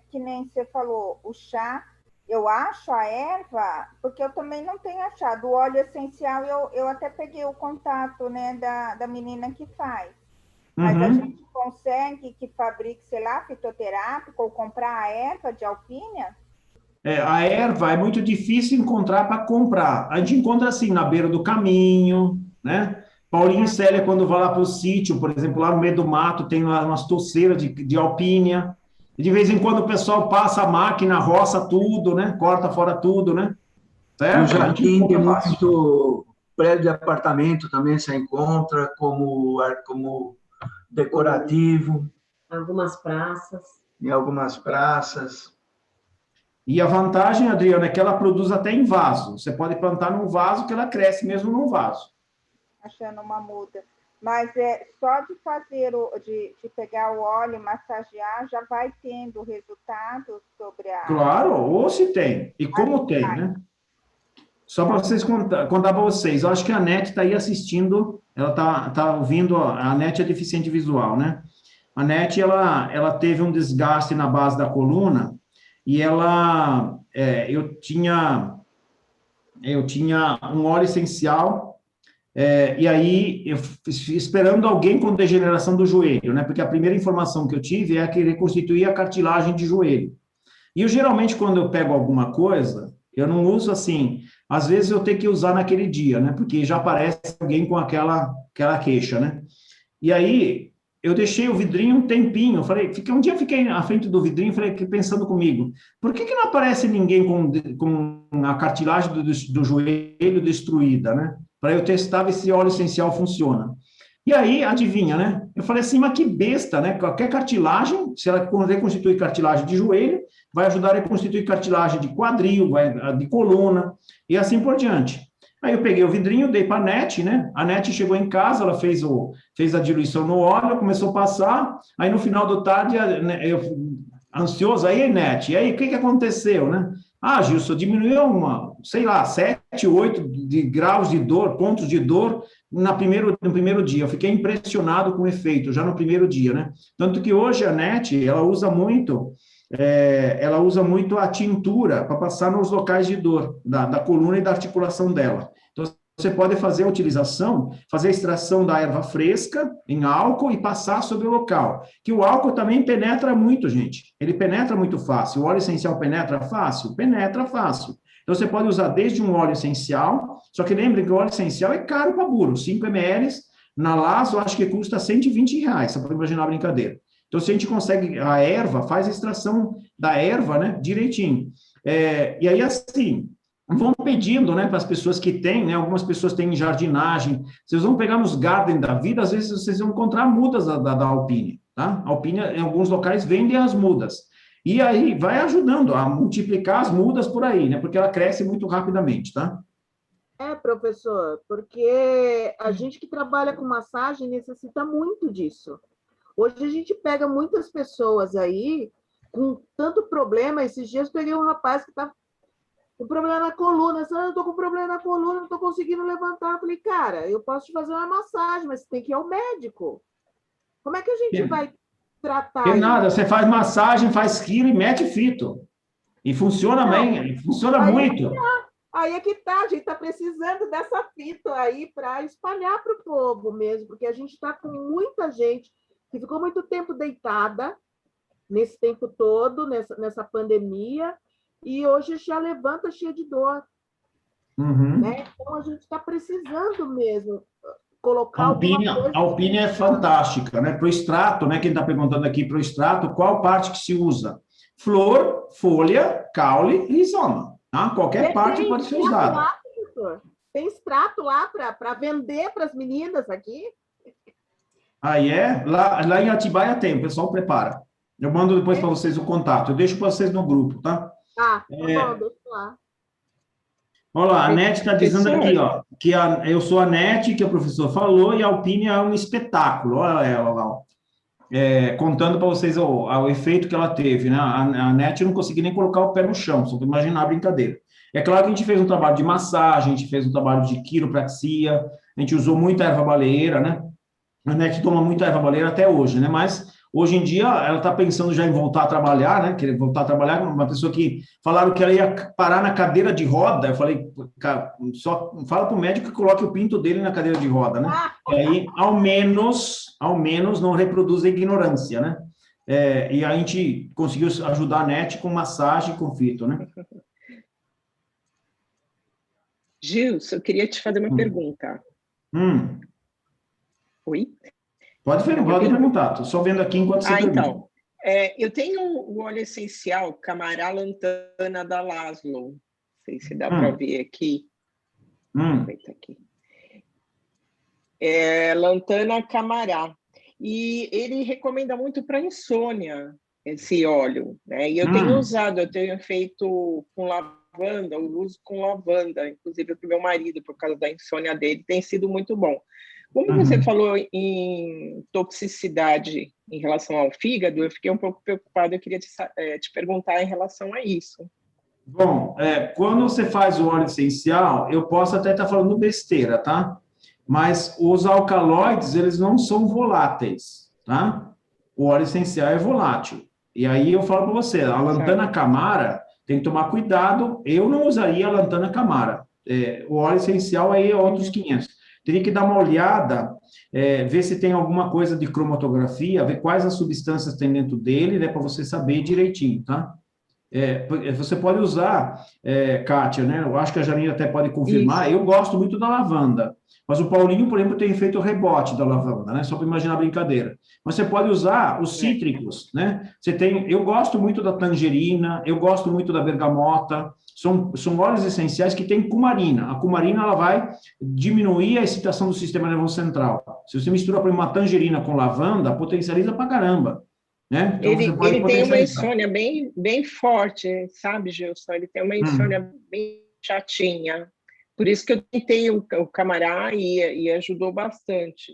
que nem você falou, o chá, eu acho a erva, porque eu também não tenho achado. O óleo essencial, eu até peguei o contato, né, da menina que faz. Mas a gente consegue que fabrique, sei lá, fitoterápico ou comprar a erva de alpínia? A erva é muito difícil encontrar para comprar. A gente encontra assim, na beira do caminho, né? Paulinho e Célia, quando vai lá para o sítio, por exemplo, lá no meio do mato, tem umas touceiras de alpínia. E de vez em quando o pessoal passa a máquina, roça tudo, né? Corta fora tudo, né? Certo? No jardim tem muito prédio de apartamento também se encontra como decorativo. Algumas praças. Em algumas praças. E a vantagem, Adriana, é que ela produz até em vaso. Você pode plantar num vaso que ela cresce mesmo num vaso. Achando uma muda. Mas só de fazer, de pegar o óleo e massagear, já vai tendo resultados sobre a... Claro, ou se tem. E como tem, né? Só para vocês contar para vocês, eu acho que a NET está aí assistindo, ela tá ouvindo, a NET é deficiente visual, né? A NET, ela teve um desgaste na base da coluna, e eu tinha um óleo essencial, e aí eu esperando alguém com degeneração do joelho, né? Porque a primeira informação que eu tive é que reconstituía a cartilagem de joelho. E eu geralmente, quando eu pego alguma coisa, eu não uso assim, às vezes eu tenho que usar naquele dia, né? Porque já aparece alguém com aquela queixa, né? E aí, eu deixei o vidrinho um tempinho, um dia eu fiquei na frente do vidrinho, falei, pensando comigo, por que não aparece ninguém com a cartilagem do joelho destruída, né? Para eu testar ver se óleo essencial funciona. E aí, adivinha, né? Eu falei assim, mas que besta, né? Qualquer cartilagem, se ela reconstituir cartilagem de joelho, vai ajudar a reconstituir cartilagem de quadril, de coluna, e assim por diante. Aí eu peguei o vidrinho, dei para a NET, né? A NET chegou em casa, ela fez a diluição no óleo, começou a passar, aí no final da tarde, eu ansioso, aí, NET, e aí, o que aconteceu, né? Ah, Gilson, diminuiu 7, 8 graus de dor, pontos de dor no primeiro dia. Eu fiquei impressionado com o efeito, já no primeiro dia, né? Tanto que hoje a NET, ela usa muito a tintura para passar nos locais de dor, da coluna e da articulação dela. Então, você pode fazer a extração da erva fresca em álcool e passar sobre o local. Que o álcool também penetra muito, gente. Ele penetra muito fácil. O óleo essencial penetra fácil? Penetra fácil. Então, você pode usar desde um óleo essencial, só que lembre que o óleo essencial é caro para burro. 5 ml, na Laso, acho que custa R$120, só para imaginar a brincadeira. Então, se a gente consegue, a erva, faz a extração da erva, né, direitinho. E aí, assim, vão pedindo, né, para as pessoas que têm, né, algumas pessoas têm jardinagem, vocês vão pegar nos garden da vida, às vezes vocês vão encontrar mudas da Alpine, tá? A Alpine, em alguns locais, vende as mudas. E aí, vai ajudando a multiplicar as mudas por aí, né, porque ela cresce muito rapidamente, tá? Professor, porque a gente que trabalha com massagem necessita muito disso. Hoje a gente pega muitas pessoas aí com tanto problema. Esses dias eu peguei um rapaz que está com problema na coluna. Eu estou com problema na coluna, não estou conseguindo levantar. Eu falei, cara, eu posso te fazer uma massagem, mas você tem que ir ao médico. Como é que a gente vai tratar? Tem nada, você faz massagem, faz quilo e mete fito. E funciona bem, funciona muito. Aí é que tá, a gente está precisando dessa fita aí para espalhar para o povo mesmo, porque a gente está com muita gente que ficou muito tempo deitada nesse tempo todo, nessa pandemia, e hoje já levanta cheia de dor. Uhum. Né? Então, a gente está precisando mesmo colocar a Alpine é fantástica, né? Para o extrato, né? Quem está perguntando aqui para o extrato, qual parte que se usa? Flor, folha, caule, rizoma. Tá? Qualquer parte pode ser usada. Tem extrato lá para vender para as meninas aqui? Aí lá em Atibaia tem, o pessoal prepara. Eu mando depois para vocês o contato. Eu deixo para vocês no grupo, tá? Tá bom, deixa lá. Olha lá, a NET está dizendo aqui, ó, que eu sou a NET, que o professor falou, e a Alpine é um espetáculo. Olha ela lá, ó. Contando para vocês o efeito que ela teve, né? A NET não conseguia nem colocar o pé no chão, só para imaginar a brincadeira. É claro que a gente fez um trabalho de massagem, a gente fez um trabalho de quiropraxia, a gente usou muita erva baleeira, né? A NET toma muita erva baleeira até hoje, né? Mas hoje em dia ela está pensando já em voltar a trabalhar, né? Querer voltar a trabalhar com uma pessoa que falaram que ela ia parar na cadeira de roda. Eu falei, cara, só fala para o médico que coloque o pinto dele na cadeira de roda, né? E aí, ao menos, não reproduz a ignorância, né? E a gente conseguiu ajudar a NET com massagem com fito, né? Gilson, eu queria te fazer uma pergunta. Oi? Pode perguntar, estou só vendo aqui enquanto você pergunta. Então, eu tenho o óleo essencial Camará Lantana da Laszlo, não sei se dá para ver aqui. Aqui. Lantana Camará, e ele recomenda muito para insônia, esse óleo, né? E eu tenho usado, eu tenho feito com lavanda, eu uso com lavanda, inclusive para o meu marido, por causa da insônia dele, tem sido muito bom. Como você falou em toxicidade em relação ao fígado, eu fiquei um pouco preocupada, eu queria te perguntar em relação a isso. Bom, quando você faz o óleo essencial, eu posso até estar falando besteira, tá? Mas os alcaloides, eles não são voláteis, tá? O óleo essencial é volátil. E aí eu falo para você, a Lantana Camara, tem que tomar cuidado, eu não usaria a Lantana Camara. O óleo essencial aí é outros 500. Teria que dar uma olhada, ver se tem alguma coisa de cromatografia, ver quais as substâncias tem dentro dele, né, para você saber direitinho, tá? Você pode usar, Kátia, né? Eu acho que a Janine até pode confirmar. Eu gosto muito da lavanda, mas o Paulinho, por exemplo, tem feito o rebote da lavanda, né? Só para imaginar a brincadeira. Mas você pode usar os cítricos, né? Eu gosto muito da tangerina, eu gosto muito da bergamota. São óleos essenciais que têm cumarina. A cumarina ela vai diminuir a excitação do sistema nervoso central. Se você mistura por uma tangerina com lavanda, potencializa pra caramba. Né? Então, você pode Ele tem uma potencializar. insônia bem forte, sabe, Gilson? Ele tem uma insônia bem chatinha. Por isso que eu tentei o Camará e ajudou bastante.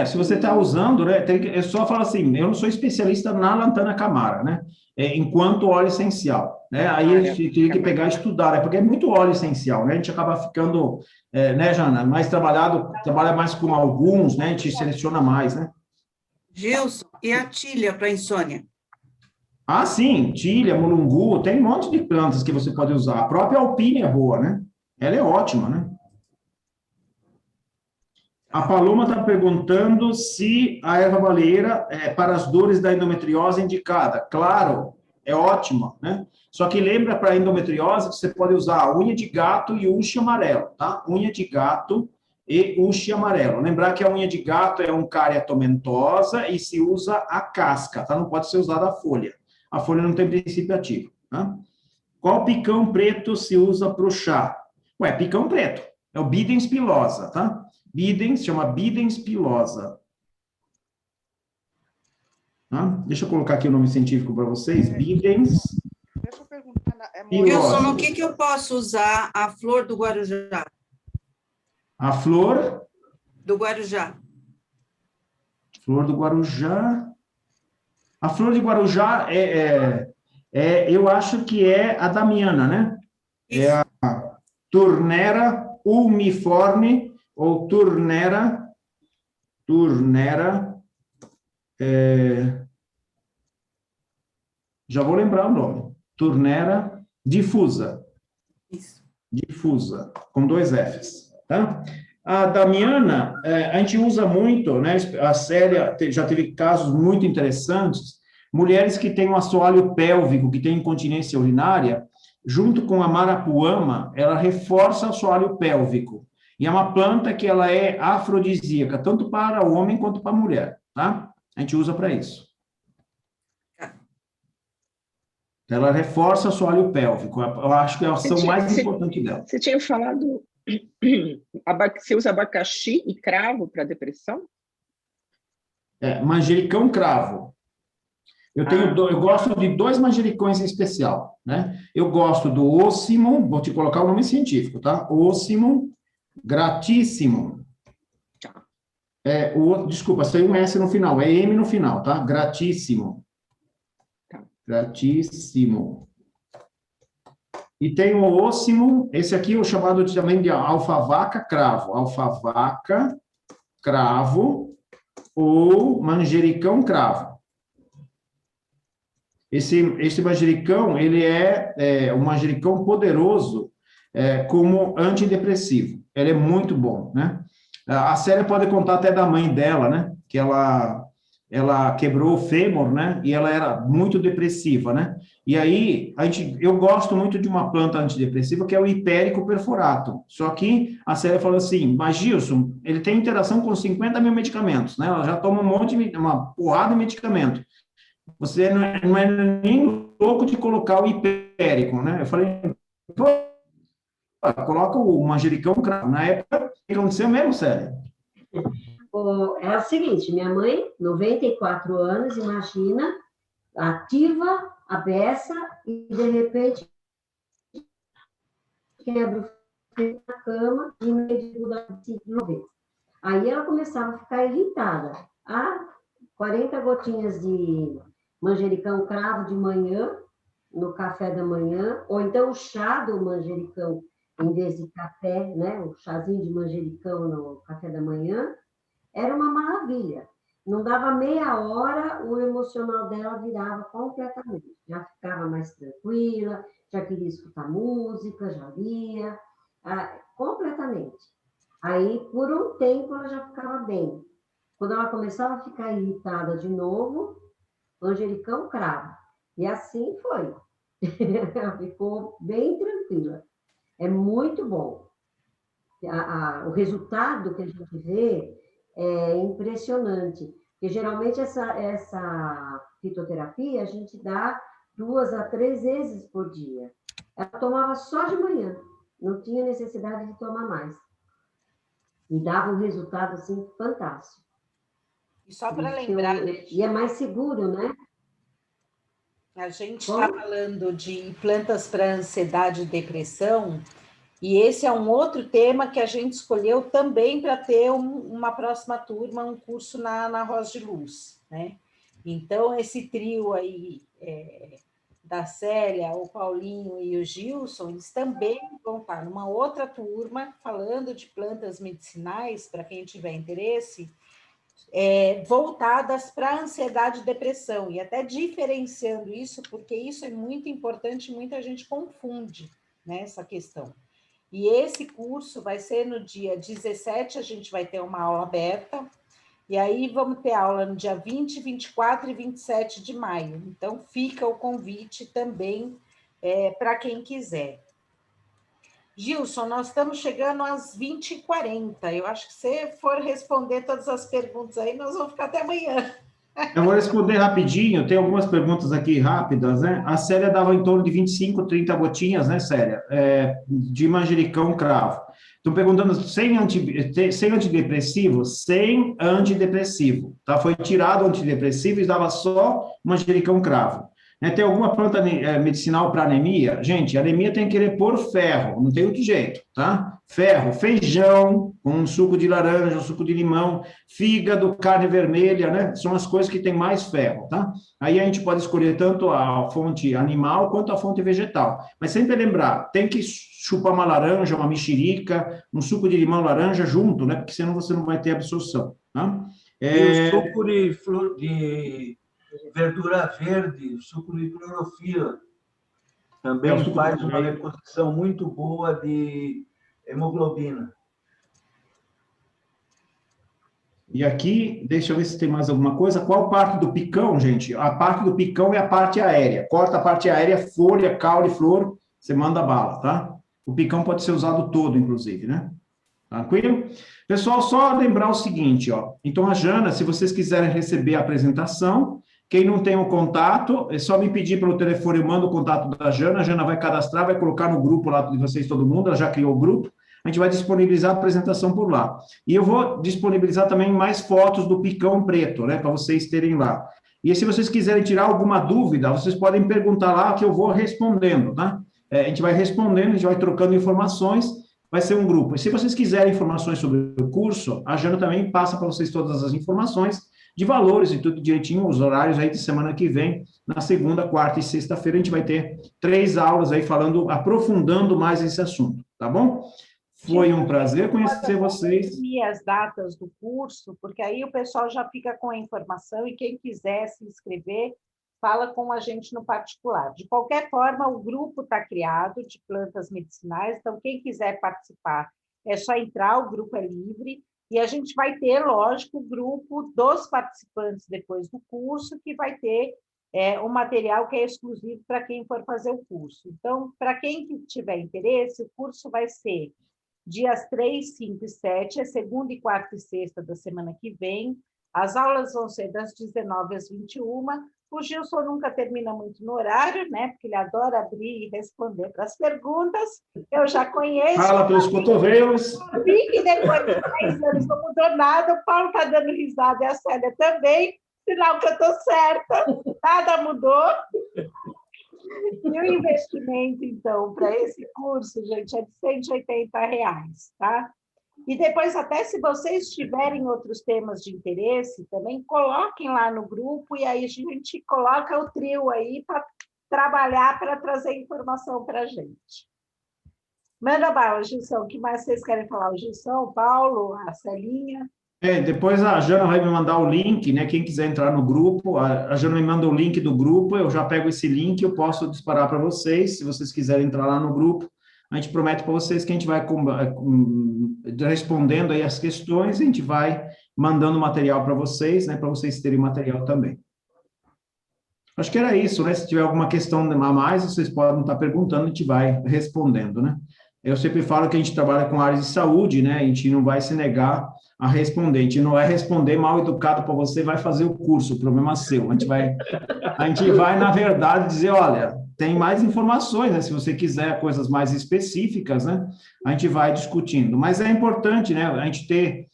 Se você está usando, né, é só falar assim, eu não sou especialista na lantana Camara, né? Enquanto óleo essencial, né? Aí a gente tem que pegar e estudar, né? Porque é muito óleo essencial, né? A gente acaba ficando, né, Jana, mais trabalha mais com alguns, né? A gente seleciona mais, né? Gilson, e a tilha para insônia? Ah, sim, tilha, mulungu, tem um monte de plantas que você pode usar. A própria alpine é boa, né? Ela é ótima, né? A Paloma está perguntando se a erva baleeira para as dores da endometriose é indicada. Claro, é ótima, né? Só que lembra para a endometriose que você pode usar a unha de gato e uxi amarelo, tá? Unha de gato e uxi amarelo. Lembrar que a unha de gato é um cária tomentosa e se usa a casca, tá? Não pode ser usada a folha. A folha não tem princípio ativo, tá? Qual picão preto se usa para o chá? Picão preto. É o Bidens pilosa, tá? Bidens, chama Bidens pilosa. Deixa eu colocar aqui o nome científico para vocês. Bidens Deixa eu perguntar. pilosa. Gilson, no que eu posso usar a flor do Guarujá? A flor? Do Guarujá. Flor do Guarujá. A flor de Guarujá eu acho que é a damiana, né? Isso. É a Turnera ulmiforme ou Turnera, já vou lembrar o nome, Turnera diffusa. Isso. Diffusa, com 2 Fs, tá? A damiana, a gente usa muito, né? A Célia já teve casos muito interessantes, mulheres que têm um assoalho pélvico, que têm incontinência urinária, junto com a marapuama, ela reforça o assoalho pélvico. E é uma planta que ela é afrodisíaca, tanto para o homem quanto para a mulher, tá? A gente usa para isso. Ela reforça o assoalho pélvico. Eu acho que é a ação mais importante dela. Você tinha falado... Você usa abacaxi e cravo para depressão? Manjericão cravo. Eu gosto de 2 manjericões em especial, né? Eu gosto do Ocimum, vou te colocar o nome científico, tá? Ocimum gratissimum. Desculpa, saiu um S no final, é M no final, tá? Gratissimum. Gratissimum. E tem o Ocimum, esse aqui é o chamado também de alfavaca cravo. Alfavaca cravo ou manjericão cravo. Esse manjericão, ele é um manjericão poderoso como antidepressivo. Ele é muito bom, né? A Célia pode contar até da mãe dela, né? Que ela quebrou o fêmur, né? E ela era muito depressiva, né? E aí, eu gosto muito de uma planta antidepressiva que é o hipérico perfurato. Só que a Célia falou assim, mas Gilson, ele tem interação com 50 mil medicamentos, né? Ela já toma uma porrada de medicamento. Você não é nem louco de colocar o hipérico, né? Eu falei, coloca o manjericão cravo. Na época, o que aconteceu mesmo, Célia? É o seguinte, minha mãe, 94 anos, imagina, ativa, a beça, e de repente quebra o fio na cama e meio de novo. Aí ela começava a ficar irritada. 40 gotinhas de manjericão cravo de manhã, no café da manhã, ou então o chá do manjericão, em vez de café, né? O chazinho de manjericão no café da manhã, era uma maravilha. Não dava meia hora, o emocional dela virava completamente. Já ficava mais tranquila, já queria escutar música, já lia, completamente. Aí, por um tempo, ela já ficava bem. Quando ela começava a ficar irritada de novo, manjericão cravo. E assim foi. Ela ficou bem tranquila. É muito bom. O resultado que a gente vê é impressionante. Porque geralmente essa fitoterapia a gente dá 2 a 3 vezes por dia. Ela tomava só de manhã, não tinha necessidade de tomar mais. E dava um resultado assim fantástico. E só para lembrar, e é mais seguro, né? A gente está falando de plantas para ansiedade e depressão, e esse é um outro tema que a gente escolheu também para ter uma próxima turma, um curso na Rosa de Luz, né? Então, esse trio aí da Célia, o Paulinho e o Gilson, eles também vão estar numa outra turma falando de plantas medicinais, para quem tiver interesse, voltadas para ansiedade e depressão, e até diferenciando isso, porque isso é muito importante, muita gente confunde, né, essa questão. E esse curso vai ser no dia 17, a gente vai ter uma aula aberta, e aí vamos ter aula no dia 20, 24 e 27 de maio. Então, fica o convite também para quem quiser. Gilson, nós estamos chegando às 20h40. Eu acho que se você for responder todas as perguntas aí, nós vamos ficar até amanhã. Eu vou responder rapidinho, tem algumas perguntas aqui rápidas, né? A Célia dava em torno de 25, 30 gotinhas, né, Célia? De manjericão cravo. Estão perguntando sem antidepressivo? Sem antidepressivo, tá? Foi tirado o antidepressivo e dava só manjericão cravo. Tem alguma planta medicinal para anemia? Gente, anemia tem que querer pôr ferro, não tem outro jeito, tá? Ferro, feijão, com um suco de laranja, um suco de limão, fígado, carne vermelha, né? São as coisas que têm mais ferro, tá? Aí a gente pode escolher tanto a fonte animal quanto a fonte vegetal. Mas sempre lembrar, tem que chupar uma laranja, uma mexerica, um suco de limão laranja junto, né? Porque senão você não vai ter absorção, tá? E o suco de verdura verde, suco de clorofila, também faz uma reposição muito boa de hemoglobina. E aqui, deixa eu ver se tem mais alguma coisa. Qual parte do picão, gente? A parte do picão é a parte aérea. Corta a parte aérea, folha, caule, flor, você manda bala, tá? O picão pode ser usado todo, inclusive, né? Tranquilo? Pessoal, só lembrar o seguinte, ó. Então, a Jana, se vocês quiserem receber a apresentação, quem não tem o contato, é só me pedir pelo telefone, eu mando o contato da Jana, a Jana vai cadastrar, vai colocar no grupo lá de vocês, todo mundo, ela já criou o grupo, a gente vai disponibilizar a apresentação por lá. E eu vou disponibilizar também mais fotos do picão preto, né, para vocês terem lá. E se vocês quiserem tirar alguma dúvida, vocês podem perguntar lá que eu vou respondendo, tá? A gente vai respondendo, a gente vai trocando informações, vai ser um grupo. E se vocês quiserem informações sobre o curso, a Jana também passa para vocês todas as informações de valores e tudo direitinho, os horários aí de semana que vem, na segunda, quarta e sexta-feira, a gente vai ter 3 aulas aí falando, aprofundando mais esse assunto, tá bom? Foi um prazer conhecer vocês. E as datas do curso, porque aí o pessoal já fica com a informação e quem quiser se inscrever, fala com a gente no particular. De qualquer forma, o grupo está criado de plantas medicinais, então quem quiser participar é só entrar, o grupo é livre, e a gente vai ter, lógico, o grupo dos participantes depois do curso, que vai ter um material que é exclusivo para quem for fazer o curso. Então, para quem tiver interesse, o curso vai ser dias 3, 5 e 7, é segunda e quarta e sexta da semana que vem. As aulas vão ser das 19 às 21. O Gilson nunca termina muito no horário, né? Porque ele adora abrir e responder para as perguntas. Eu já conheço. Fala pelos cotovelos. Vi que depois de 10 anos não mudou nada. O Paulo está dando risada e a Célia também. Sinal que eu estou certa. Nada mudou. E o investimento, então, para esse curso, gente, é de R$180, tá? E depois, até se vocês tiverem outros temas de interesse, também coloquem lá no grupo e aí a gente coloca o trio aí para trabalhar, para trazer informação para a gente. Manda bala, Gilson, o que mais vocês querem falar? O Gilson, o Paulo, a Celinha? Depois a Jana vai me mandar o link, né? Quem quiser entrar no grupo, a Jana me manda o link do grupo, eu já pego esse link, eu posso disparar para vocês, se vocês quiserem entrar lá no grupo. A gente promete para vocês que a gente vai respondendo aí as questões, a gente vai mandando material para vocês, né, para vocês terem material também. Acho que era isso, né? Se tiver alguma questão a mais, vocês podem estar perguntando, a gente vai respondendo, né? Eu sempre falo que a gente trabalha com áreas de saúde, né? A gente não vai se negar a responder. A gente não vai responder mal educado para você, vai fazer o curso, o problema é seu. A gente vai, na verdade, dizer, olha, tem mais informações, né? Se você quiser coisas mais específicas, né? A gente vai discutindo. Mas é importante, né? A gente ter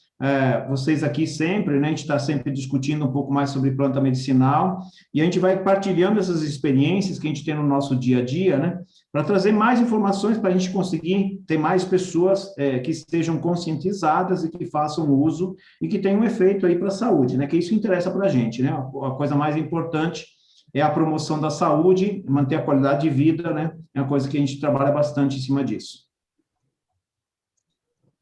vocês aqui sempre, né? A gente está sempre discutindo um pouco mais sobre planta medicinal e a gente vai partilhando essas experiências que a gente tem no nosso dia a dia, né? Para trazer mais informações para a gente conseguir ter mais pessoas que estejam conscientizadas e que façam uso e que tenham um efeito aí para a saúde, né? Que isso interessa para a gente, né? A coisa mais importante é a promoção da saúde, manter a qualidade de vida, né? É uma coisa que a gente trabalha bastante em cima disso.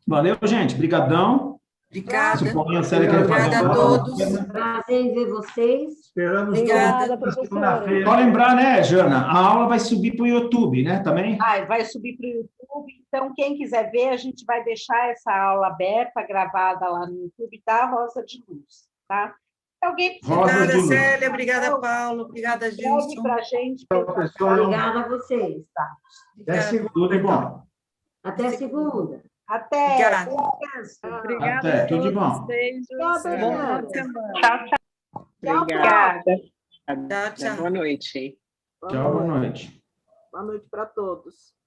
Valeu, gente. Brigadão. Obrigada. Obrigada a todos. Prazer em ver vocês. Esperamos Obrigada, todos na professora. segunda-feira. Só lembrar, né, Jana? A aula vai subir para o YouTube, né? Também? Vai subir para o YouTube, então quem quiser ver, a gente vai deixar essa aula aberta, gravada lá no YouTube da Rosa de Luz, tá? Alguém precisa Rosa de Obrigada, Luz. Célia. Obrigada, Paulo. Obrigada, escreve Gilson. para a gente. Pessoal, Obrigada a vocês. até segunda. Tudo de bom. Até segunda. Até. Obrigada. Obrigada Até, a tudo de todos. bom. Beijos. Obrigada, Bom Ana. final de semana. Obrigada. Tchau, tchau. Boa noite. Tchau, boa noite. Boa noite para todos.